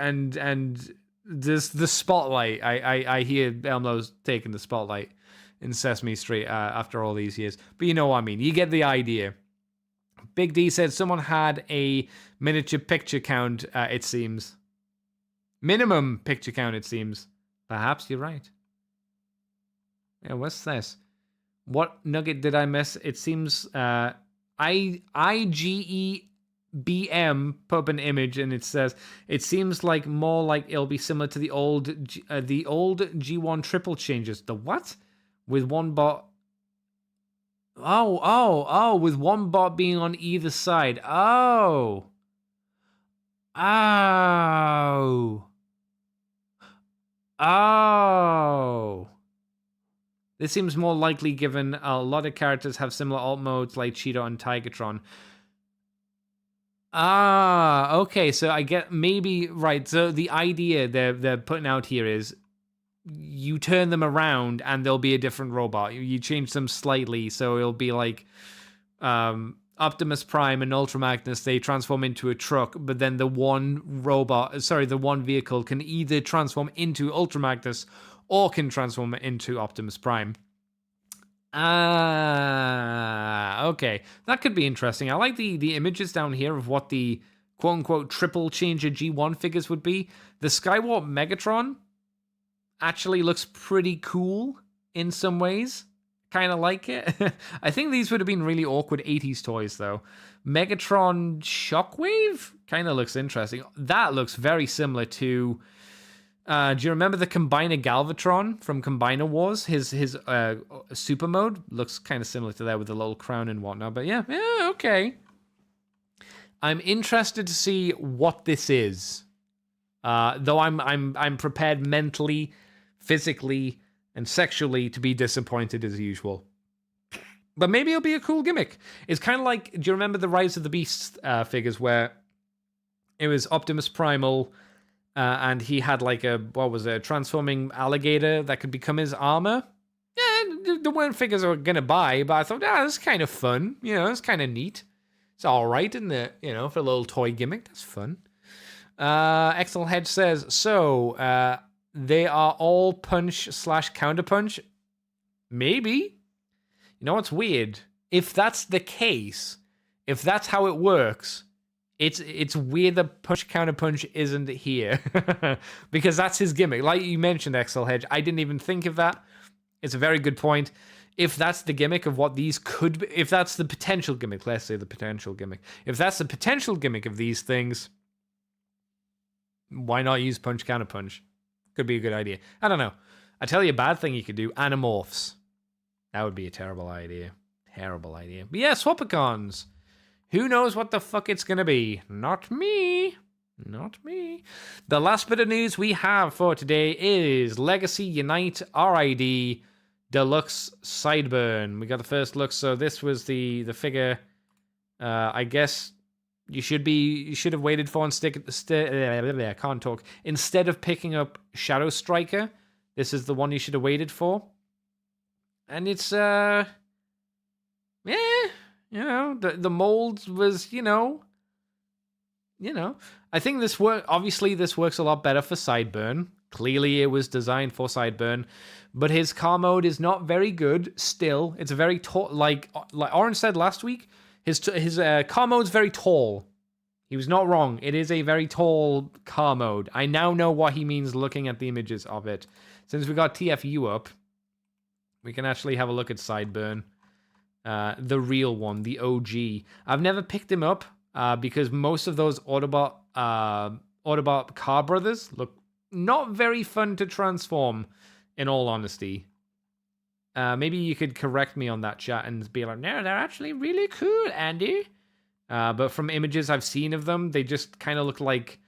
this the spotlight. I hear Elmo's taking the spotlight in Sesame Street after all these years. But you know what I mean. You get the idea. Big D said someone had a miniature picture count, it seems. Minimum picture count, it seems. Perhaps you're right. Yeah, what's this? What nugget did I miss? It seems IGEBM put up an image and it says it seems like more like it'll be similar to the old G1 triple changes. The what? With one bot. Oh, with one bot being on either side. Oh. This seems more likely given a lot of characters have similar alt modes like Cheetah and Tigatron. Okay, so I get maybe right. So the idea they're putting out here is you turn them around and there'll be a different robot. You change them slightly, so it'll be like Optimus Prime and Ultra Magnus, they transform into a truck, but then the one vehicle can either transform into Ultra Magnus or can transform into Optimus Prime. Okay. That could be interesting. I like the images down here of what the quote-unquote triple changer G1 figures would be. The Skywarp Megatron actually looks pretty cool in some ways. Kind of like it. I think these would have been really awkward 80s toys, though. Megatron Shockwave kind of looks interesting. That looks very similar to... do you remember the Combiner Galvatron from Combiner Wars? His super mode looks kind of similar to that with the little crown and whatnot. But yeah, okay. I'm interested to see what this is. Though I'm prepared mentally, physically, and sexually to be disappointed as usual. But maybe it'll be a cool gimmick. It's kind of like, do you remember the Rise of the Beast figures where it was Optimus Primal and he had like a transforming alligator that could become his armor? Yeah, there weren't figures I was going to buy, but I thought, that's kind of fun. You know, it's kind of neat. It's all right, isn't it? You know, for a little toy gimmick, that's fun. Excel Hedge says, so, they are all punch/counterpunch? Maybe. You know what's weird? If that's the case, if that's how it works, it's weird that punch/counterpunch isn't here. Because that's his gimmick. Like you mentioned, Excel Hedge, I didn't even think of that. It's a very good point. If that's the gimmick of what these could be, if that's the potential gimmick, let's say the potential gimmick. If that's the potential gimmick of these things, why not use punch/counterpunch? Could be a good idea. I don't know. I tell you a bad thing you could do. Animorphs. That would be a terrible idea. Terrible idea. But yeah, Swapticons. Who knows what the fuck it's going to be? Not me. Not me. The last bit of news we have for today is Legacy Unite RID Deluxe Sideburn. We got the first look. So this was the figure. I guess you should have waited for and I can't talk. Instead of picking up Shadow Striker, this is the one you should have waited for. And it's the mold was, I think this works a lot better for Sideburn. Clearly it was designed for Sideburn, but his car mode is not very good still. It's a very tall, like Orange said last week, his car mode's very tall. He was not wrong. It is a very tall car mode. I now know what he means looking at the images of it. Since we got TFU up, we can actually have a look at Sideburn. The real one, the OG. I've never picked him up because most of those Autobot car brothers look not very fun to transform, in all honesty. Maybe you could correct me on that, chat, and be like, no, they're actually really cool, Andy. But from images I've seen of them, they just kind of look like...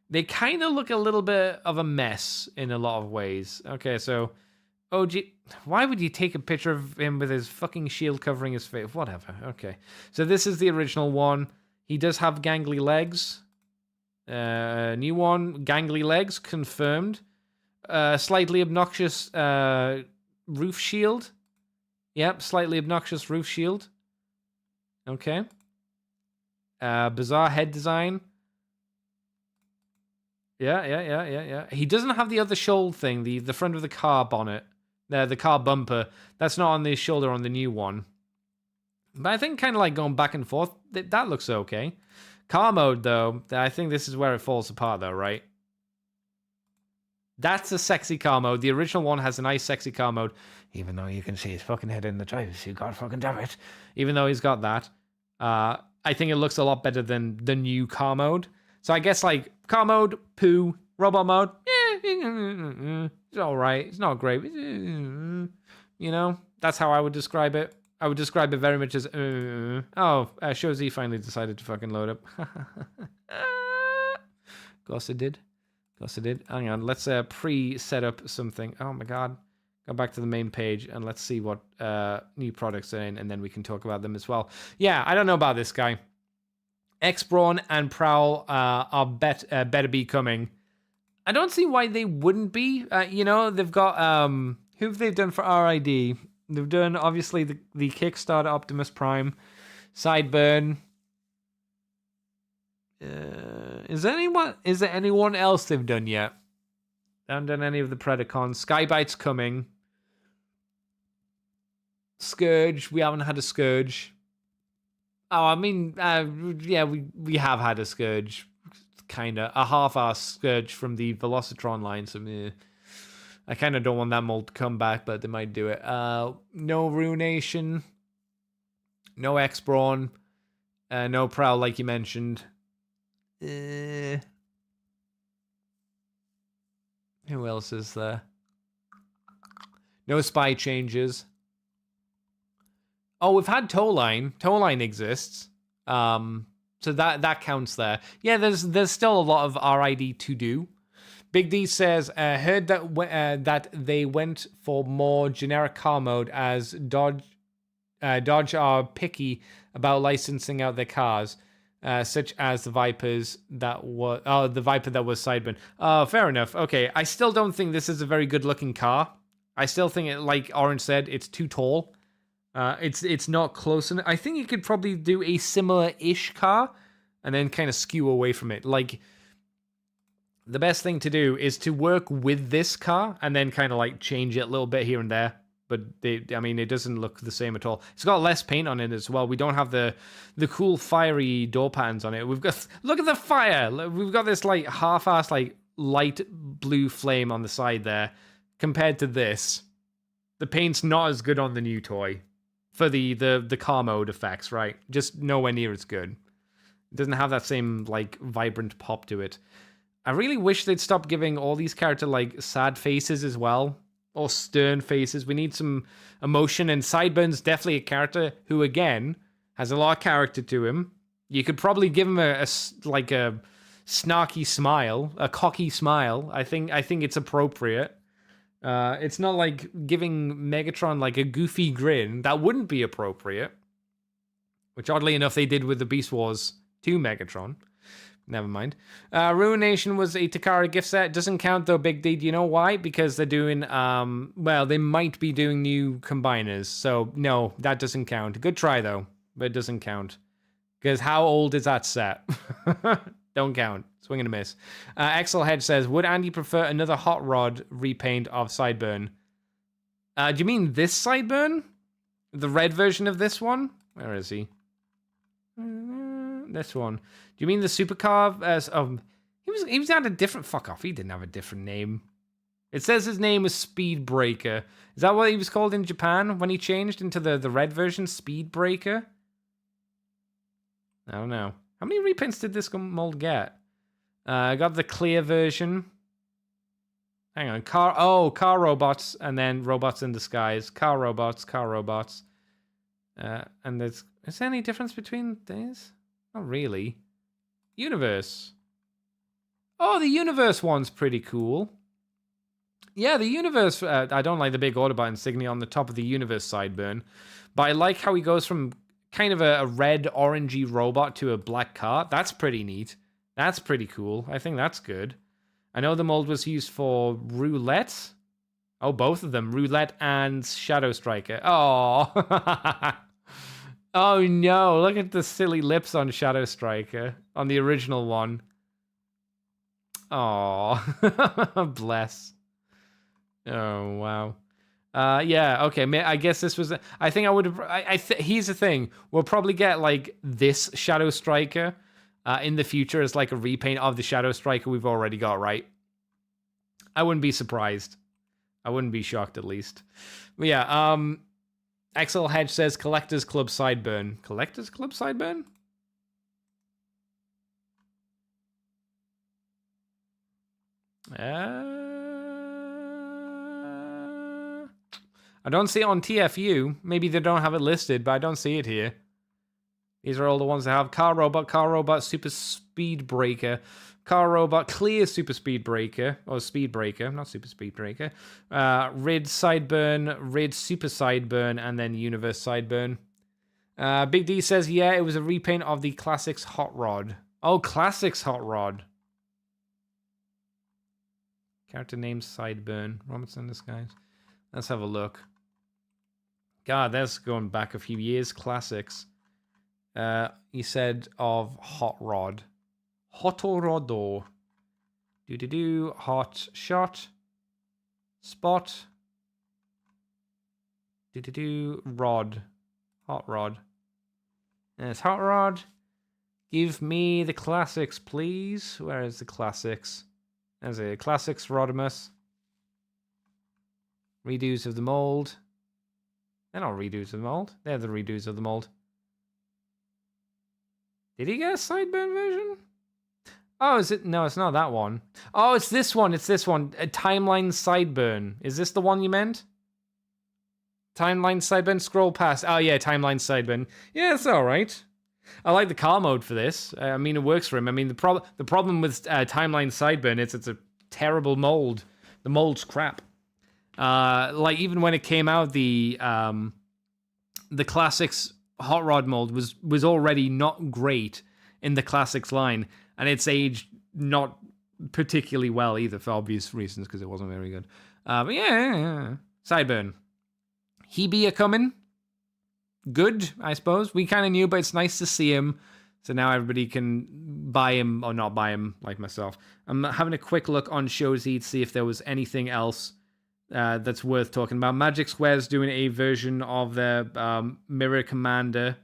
They kind of look a little bit of a mess in a lot of ways. Okay, so... OG... Why would you take a picture of him with his fucking shield covering his face? Whatever, okay. So this is the original one. He does have gangly legs. New one, gangly legs, confirmed. Slightly obnoxious roof shield. Yep, slightly obnoxious roof shield. Okay. Bizarre head design. Yeah. He doesn't have the other shoulder thing, the front of the car bonnet. The car bumper. That's not on the shoulder on the new one. But I think kind of like going back and forth, that looks okay. Car mode, though, I think this is where it falls apart, though, right? That's a sexy car mode. The original one has a nice sexy car mode. Even though you can see his fucking head in the driver's seat, god fucking damn it. Even though he's got that. I think it looks a lot better than the new car mode. So I guess, like, car mode, poo, robot mode, it's alright. It's not great. You know, that's how I would describe it. I would describe it very much as, Shozy finally decided to fucking load up. Of course it did. Hang on, let's pre-set up something. Oh my god. Go back to the main page and let's see what new products are in, and then we can talk about them as well. Yeah, I don't know about this guy. X-Brawn and Prowl are better be coming. I don't see why they wouldn't be. You know, they've got... who have they done for RID? They've done, obviously, the Kickstarter Optimus Prime, Sideburn. Is there anyone else they've done yet? They haven't done any of the Predacons. Skybite's coming. Scourge, we haven't had a Scourge. Oh, I mean, yeah, we have had a Scourge. Kind of. A half-ass Scourge from the Velocitron line, so I kind of don't want that mold to come back, but they might do it. No Ruination. No X-Brawn. No Prowl, like you mentioned. Who else is there? No Spy changes. Oh, we've had Towline. Towline exists. So that counts there. Yeah, there's still a lot of RID to do. Big D says, heard that they went for more generic car mode as Dodge are picky about licensing out their cars, such as the Vipers the Viper that was Sideburn. Fair enough. Okay, I still don't think this is a very good looking car. I still think it, like Orange said, it's too tall. It's not close enough. I think you could probably do a similar-ish car and then kind of skew away from it. Like, the best thing to do is to work with this car and then kind of like change it a little bit here and there. But it doesn't look the same at all. It's got less paint on it as well. We don't have the cool fiery door patterns on it. We've got, look at the fire. We've got this like half-assed like light blue flame on the side there. Compared to this, the paint's not as good on the new toy for the car mode effects, right? Just nowhere near as good. It doesn't have that same like vibrant pop to it. I really wish they'd stop giving all these characters like sad faces as well, or stern faces. We need some emotion, and Sideburn's definitely a character who, again, has a lot of character to him. You could probably give him a snarky smile, a cocky smile. I think it's appropriate. It's not like giving Megatron like a goofy grin. That wouldn't be appropriate. Which, oddly enough, they did with the Beast Wars 2 Megatron. Never mind. Ruination was a Takara gift set. Doesn't count though, Big D. Do you know why? Because they're doing, they might be doing new combiners. So, no, that doesn't count. Good try though, but it doesn't count. Because how old is that set? Don't count. Swing and a miss. Excel Head says, would Andy prefer another Hot Rod repaint of Sideburn? Do you mean this Sideburn? The red version of this one? Where is he? This one. Do you mean the supercar? He was had a different... Fuck off. He didn't have a different name. It says his name was Speedbreaker. Is that what he was called in Japan when he changed into the red version? Speedbreaker? I don't know. How many reprints did this mold get? I got the clear version. Hang on. Car robots, and then robots in disguise. Car robots. And is there any difference between these? Not really. Universe. Oh, the universe one's pretty cool. Yeah, the universe. I don't like the big Autobot insignia on the top of the universe sideburn, but I like how he goes from kind of a red, orangey robot to a black car. That's pretty neat. That's pretty cool. I think that's good. I know the mold was used for Roulette. Oh, both of them. Roulette and Shadow Striker. Oh. Oh no, look at the silly lips on Shadow Striker. On the original one. Oh. Bless. Oh, wow. Yeah, okay. I guess this was... I think I would have... Here's the thing. We'll probably get, like, this Shadow Striker in the future as, like, a repaint of the Shadow Striker we've already got, right? I wouldn't be surprised. I wouldn't be shocked, at least. But yeah, XL Hedge says Collectors Club Sideburn. Collectors Club Sideburn? I don't see it on TFU. Maybe they don't have it listed, but I don't see it here. These are all the ones that have Car Robot, Super Speed Breaker, Car Robot, Clear Super Speed Breaker, or Speed Breaker, not Super Speed Breaker, Rid Sideburn, Rid Super Sideburn, and then Universe Sideburn. Big D says, yeah, it was a repaint of the Classics Hot Rod. Oh, Classics Hot Rod. Character name Sideburn. Robinson Disguise. Let's have a look. God, that's going back a few years. Classics. He said of Hot Rod. Hotorodo. Do. Hot Shot. Spot. Do. Rod. Hot Rod. There's Hot Rod. Give me the classics, please. Where is the classics? There's a Classics Rodimus. Redos of the mold. They're not redos of the mold. They're the redos of the mold. Did he get a sideburn version? Oh, is it? No, it's not that one. Oh, it's this one. It's this one. A Timeline Sideburn. Is this the one you meant? Timeline Sideburn? Scroll past. Oh, yeah, Timeline Sideburn. Yeah, it's all right. I like the car mode for this. I mean, it works for him. I mean, the problem with Timeline Sideburn is it's a terrible mold. The mold's crap. Like, even when it came out, the Classics Hot Rod mold was already not great in the Classics line, and it's aged not particularly well either, for obvious reasons, because it wasn't very good. But yeah. Sideburn. He be a coming. Good, I suppose. We kind of knew, but it's nice to see him. So now everybody can buy him, or not buy him, like myself. I'm having a quick look on Showsy to see if there was anything else that's worth talking about. Magic Square's doing a version of their Mirror Commander,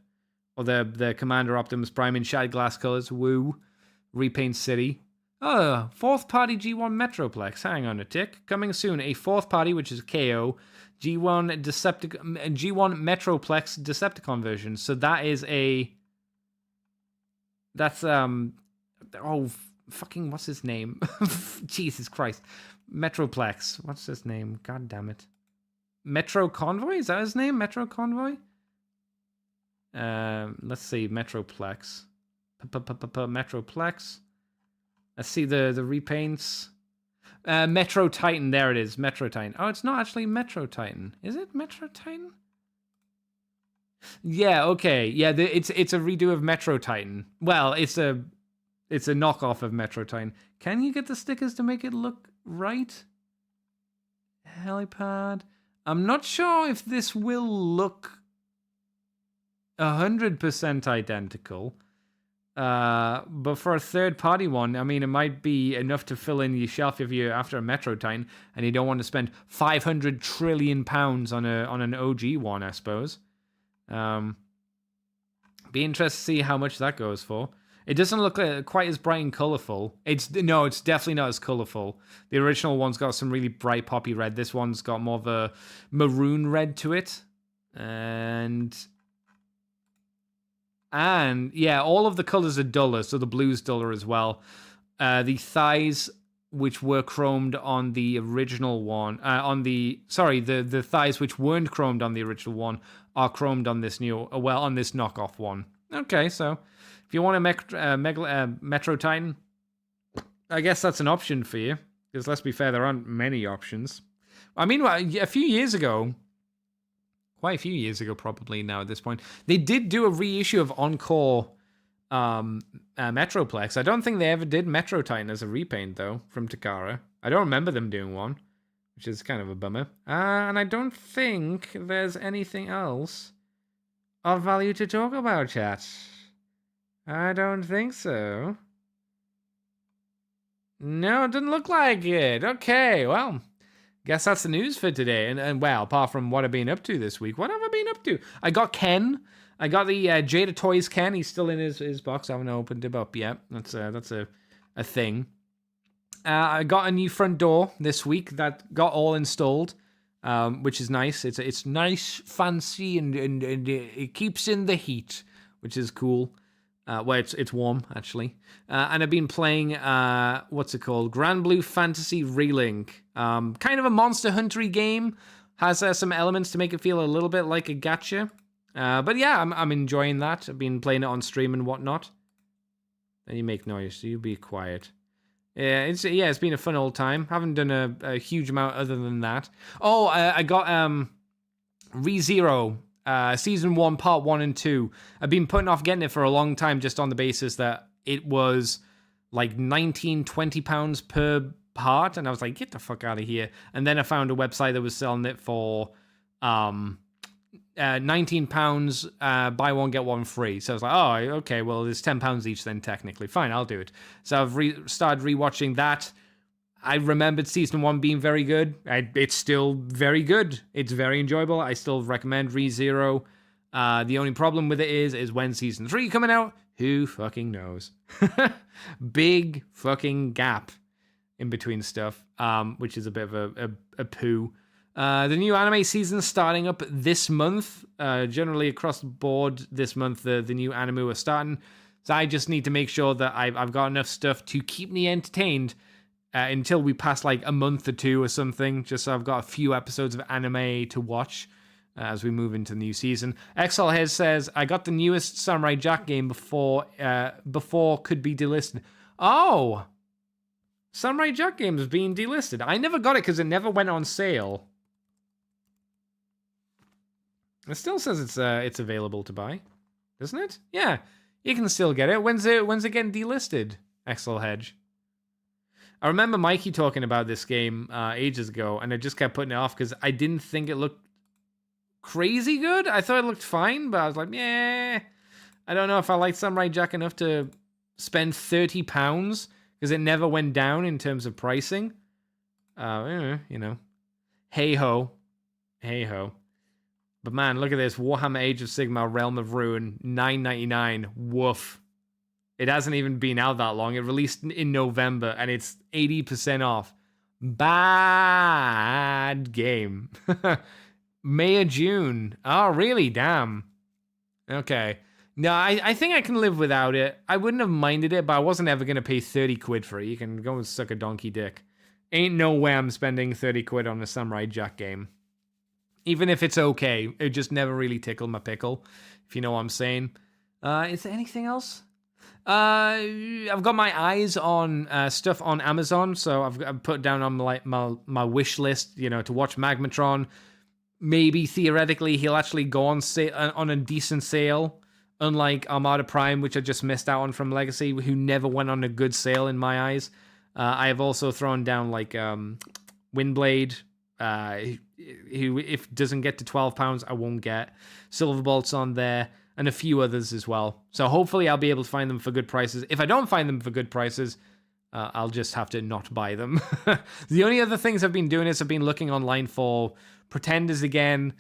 or their Commander Optimus Prime in shattered glass colors. Woo. Repaint City. Oh, fourth party G1 Metroplex. Hang on a tick. Coming soon. A fourth party, which is KO. G1 Metroplex Decepticon version. So that is that's fucking what's his name? Jesus Christ. Metroplex. What's his name? God damn it. Metro Convoy? Is that his name? Metro Convoy? Let's see. Metroplex. Metroplex. Let's see the repaints. Metro Titan. There it is. Metro Titan. Oh, it's not actually Metro Titan. Is it Metro Titan? Yeah, okay. Yeah, it's a redo of Metro Titan. Well, it's a knockoff of Metro Titan. Can you get the stickers to make it look right? Helipad. I'm not sure if this will look 100% identical. But for a third-party one, I mean, it might be enough to fill in your shelf if you're after a Metro Titan and you don't want to spend 500 trillion pounds on an OG one, I suppose. Be interested to see how much that goes for. It doesn't look quite as bright and colorful. It's definitely not as colorful. The original one's got some really bright poppy red. This one's got more of a maroon red to it, and yeah, all of the colors are duller, so the blue's duller as well. The thighs which were chromed on the original one. The thighs which weren't chromed on the original one are chromed on this on this knockoff one. Okay, so if you want a Metro Titan, I guess that's an option for you. Because let's be fair, there aren't many options. I mean, a few years ago, quite a few years ago probably now at this point, they did do a reissue of Encore Metroplex. I don't think they ever did Metro Titan as a repaint, though, from Takara. I don't remember them doing one, which is kind of a bummer. And I don't think there's anything else of value to talk about, chat. I don't think so. No, it doesn't look like it. Okay, well, guess that's the news for today. And well, apart from what I've been up to this week, what have I been up to? I got Ken. I got the Jada Toys Ken. He's still in his box. I haven't opened him up yet. That's a thing. I got a new front door this week that got all installed, which is nice. It's nice, fancy, and it keeps in the heat, which is cool. Well, it's warm, actually. And I've been playing, what's it called? Grand Blue Fantasy Relink. Kind of a Monster Hunter-y game. Has some elements to make it feel a little bit like a gacha. But yeah, I'm enjoying that. I've been playing it on stream and whatnot. Then you make noise, so you be quiet. Yeah, it's been a fun old time. Haven't done a huge amount other than that. Oh, I got ReZero. Season 1, Part 1 and 2. I've been putting off getting it for a long time just on the basis that it was like £19-20 per part, and I was like, get the fuck out of here. And then I found a website that was selling it for £19, buy one, get one free. So I was like, oh, okay, well, it's £10 each then, technically. Fine, I'll do it. So I've started rewatching that. I remembered season 1 being very good. It's still very good. It's very enjoyable. I still recommend ReZero. The only problem with it is when season 3 coming out? Who fucking knows? Big fucking gap in between stuff, which is a bit of a poo. The new anime season starting up this month. Generally across the board this month, the new anime are starting. So I just need to make sure that I've got enough stuff to keep me entertained until we pass like a month or two or something, just so I've got a few episodes of anime to watch as we move into the new season. XL Hez says, I got the newest Samurai Jack game before could be delisted. Oh! Samurai Jack game is being delisted. I never got it because it never went on sale. It still says it's available to buy, doesn't it? Yeah, you can still get it. When's it getting delisted? XL Hedge. I remember Mikey talking about this game ages ago, and I just kept putting it off because I didn't think it looked crazy good. I thought it looked fine, but I was like, yeah, I don't know if I like Samurai Jack enough to spend £30 because it never went down in terms of pricing. You know, hey ho. But man, look at this Warhammer Age of Sigmar Realm of Ruin, $9.99. Woof. It hasn't even been out that long. It released in November, and it's 80% off. Bad game. May or June. Oh, really? Damn. Okay. No, I think I can live without it. I wouldn't have minded it, but I wasn't ever going to pay 30 quid for it. You can go and suck a donkey dick. Ain't no way I'm spending 30 quid on a Samurai Jack game. Even if it's okay, it just never really tickled my pickle, if you know what I'm saying. Is there anything else? I've got my eyes on stuff on Amazon, so I've put down on my wish list, to watch Magmatron. Maybe theoretically he'll actually go on a decent sale, unlike Armada Prime, which I just missed out on from Legacy, who never went on a good sale in my eyes. I have also thrown down like Windblade, who if doesn't get to £12, I won't get. Silverbolt's on there, and a few others as well. So hopefully I'll be able to find them for good prices. If I don't find them for good prices, I'll just have to not buy them. The only other things I've been doing is I've been looking online for Pretenders again,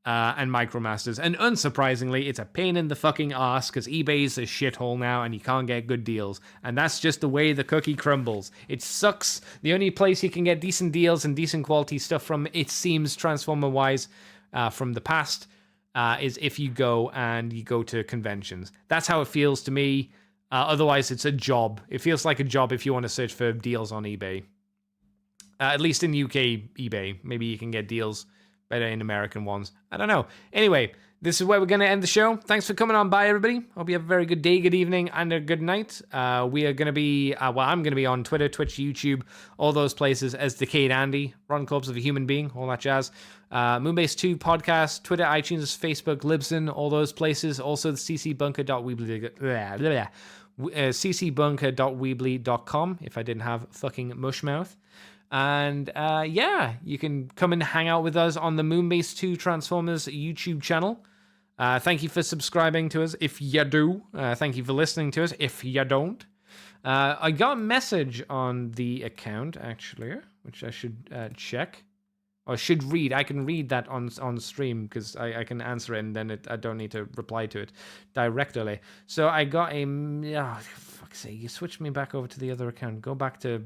and Micromasters. And unsurprisingly, it's a pain in the fucking ass because eBay's a shithole now and you can't get good deals. And that's just the way the cookie crumbles. It sucks. The only place you can get decent deals and decent quality stuff from, it seems, Transformer-wise, from the past, is if you go to conventions. That's how it feels to me. Otherwise, it's a job. It feels like a job if you want to search for deals on eBay. At least in UK eBay. Maybe you can get deals better in American ones. I don't know. Anyway, this is where we're going to end the show. Thanks for coming on by, everybody. Hope you have a very good day, good evening, and a good night. We are going to be, I'm going to be on Twitter, Twitch, YouTube, all those places as Decayed Andy, Ron Corpse of a Human Being, all that jazz. Moonbase 2 podcast, Twitter, iTunes, Facebook, Libsyn, all those places. Also the ccbunker.weebly.com if I didn't have fucking mushmouth. And yeah, you can come and hang out with us on the Moonbase 2 Transformers YouTube channel. Thank you for subscribing to us if you do. Thank you for listening to us if you don't. I got a message on the account, actually, which I should check. Or should read. I can read that on stream because I can answer it and then I don't need to reply to it directly. So I got a... Oh, fuck's sake, you switched me back over to the other account. Go back to...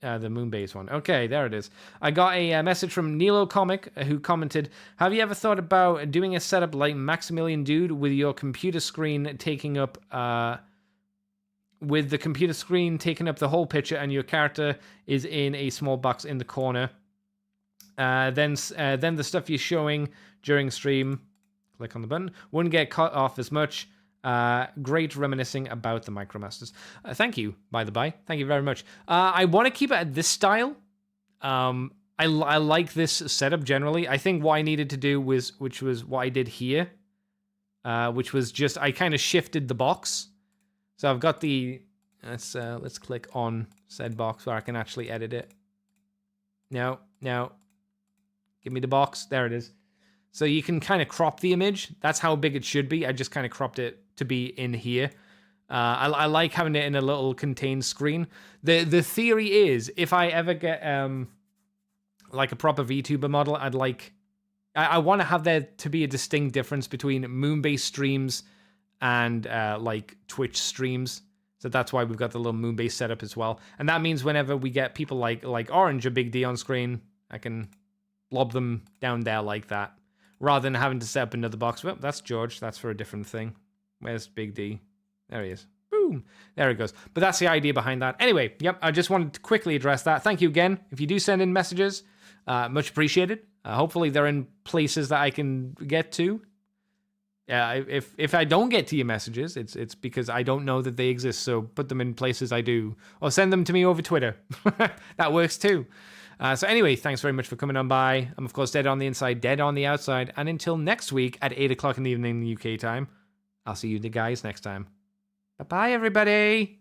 the Moonbase one. Okay, there it is. I got a message from Nilo Comic who commented, have you ever thought about doing a setup like Maximilian Dude with your computer screen taking up with the computer screen taking up the whole picture and your character is in a small box in the corner? Then the stuff you're showing during stream, click on the button, wouldn't get cut off as much. Great reminiscing about the Micromasters. Thank you, by the by. Thank you very much. I want to keep it at this style. I like this setup generally. I think what I needed to do which was what I did here, which was just I kind of shifted the box. So I've got the let's click on said box where I can actually edit it. No, give me the box. There it is. So you can kind of crop the image. That's how big it should be. I just kind of cropped it to be in here. I like having it in a little contained screen. The theory is, if I ever get like a proper VTuber model, I want to have there to be a distinct difference between Moonbase streams and like Twitch streams. So that's why we've got the little Moonbase setup as well. And that means whenever we get people like Orange or Big D on screen, I can lob them down there like that. Rather than having to set up another box. Well, that's George. That's for a different thing. Where's Big D? There he is. Boom. There he goes. But that's the idea behind that. Anyway, yep, I just wanted to quickly address that. Thank you again. If you do send in messages, much appreciated. Hopefully they're in places that I can get to. If I don't get to your messages, it's because I don't know that they exist. So put them in places I do. Or send them to me over Twitter. That works too. So anyway, thanks very much for coming on by. I'm, of course, dead on the inside, dead on the outside. And until next week at 8 o'clock in the evening UK time, I'll see you the guys next time. Bye-bye, everybody.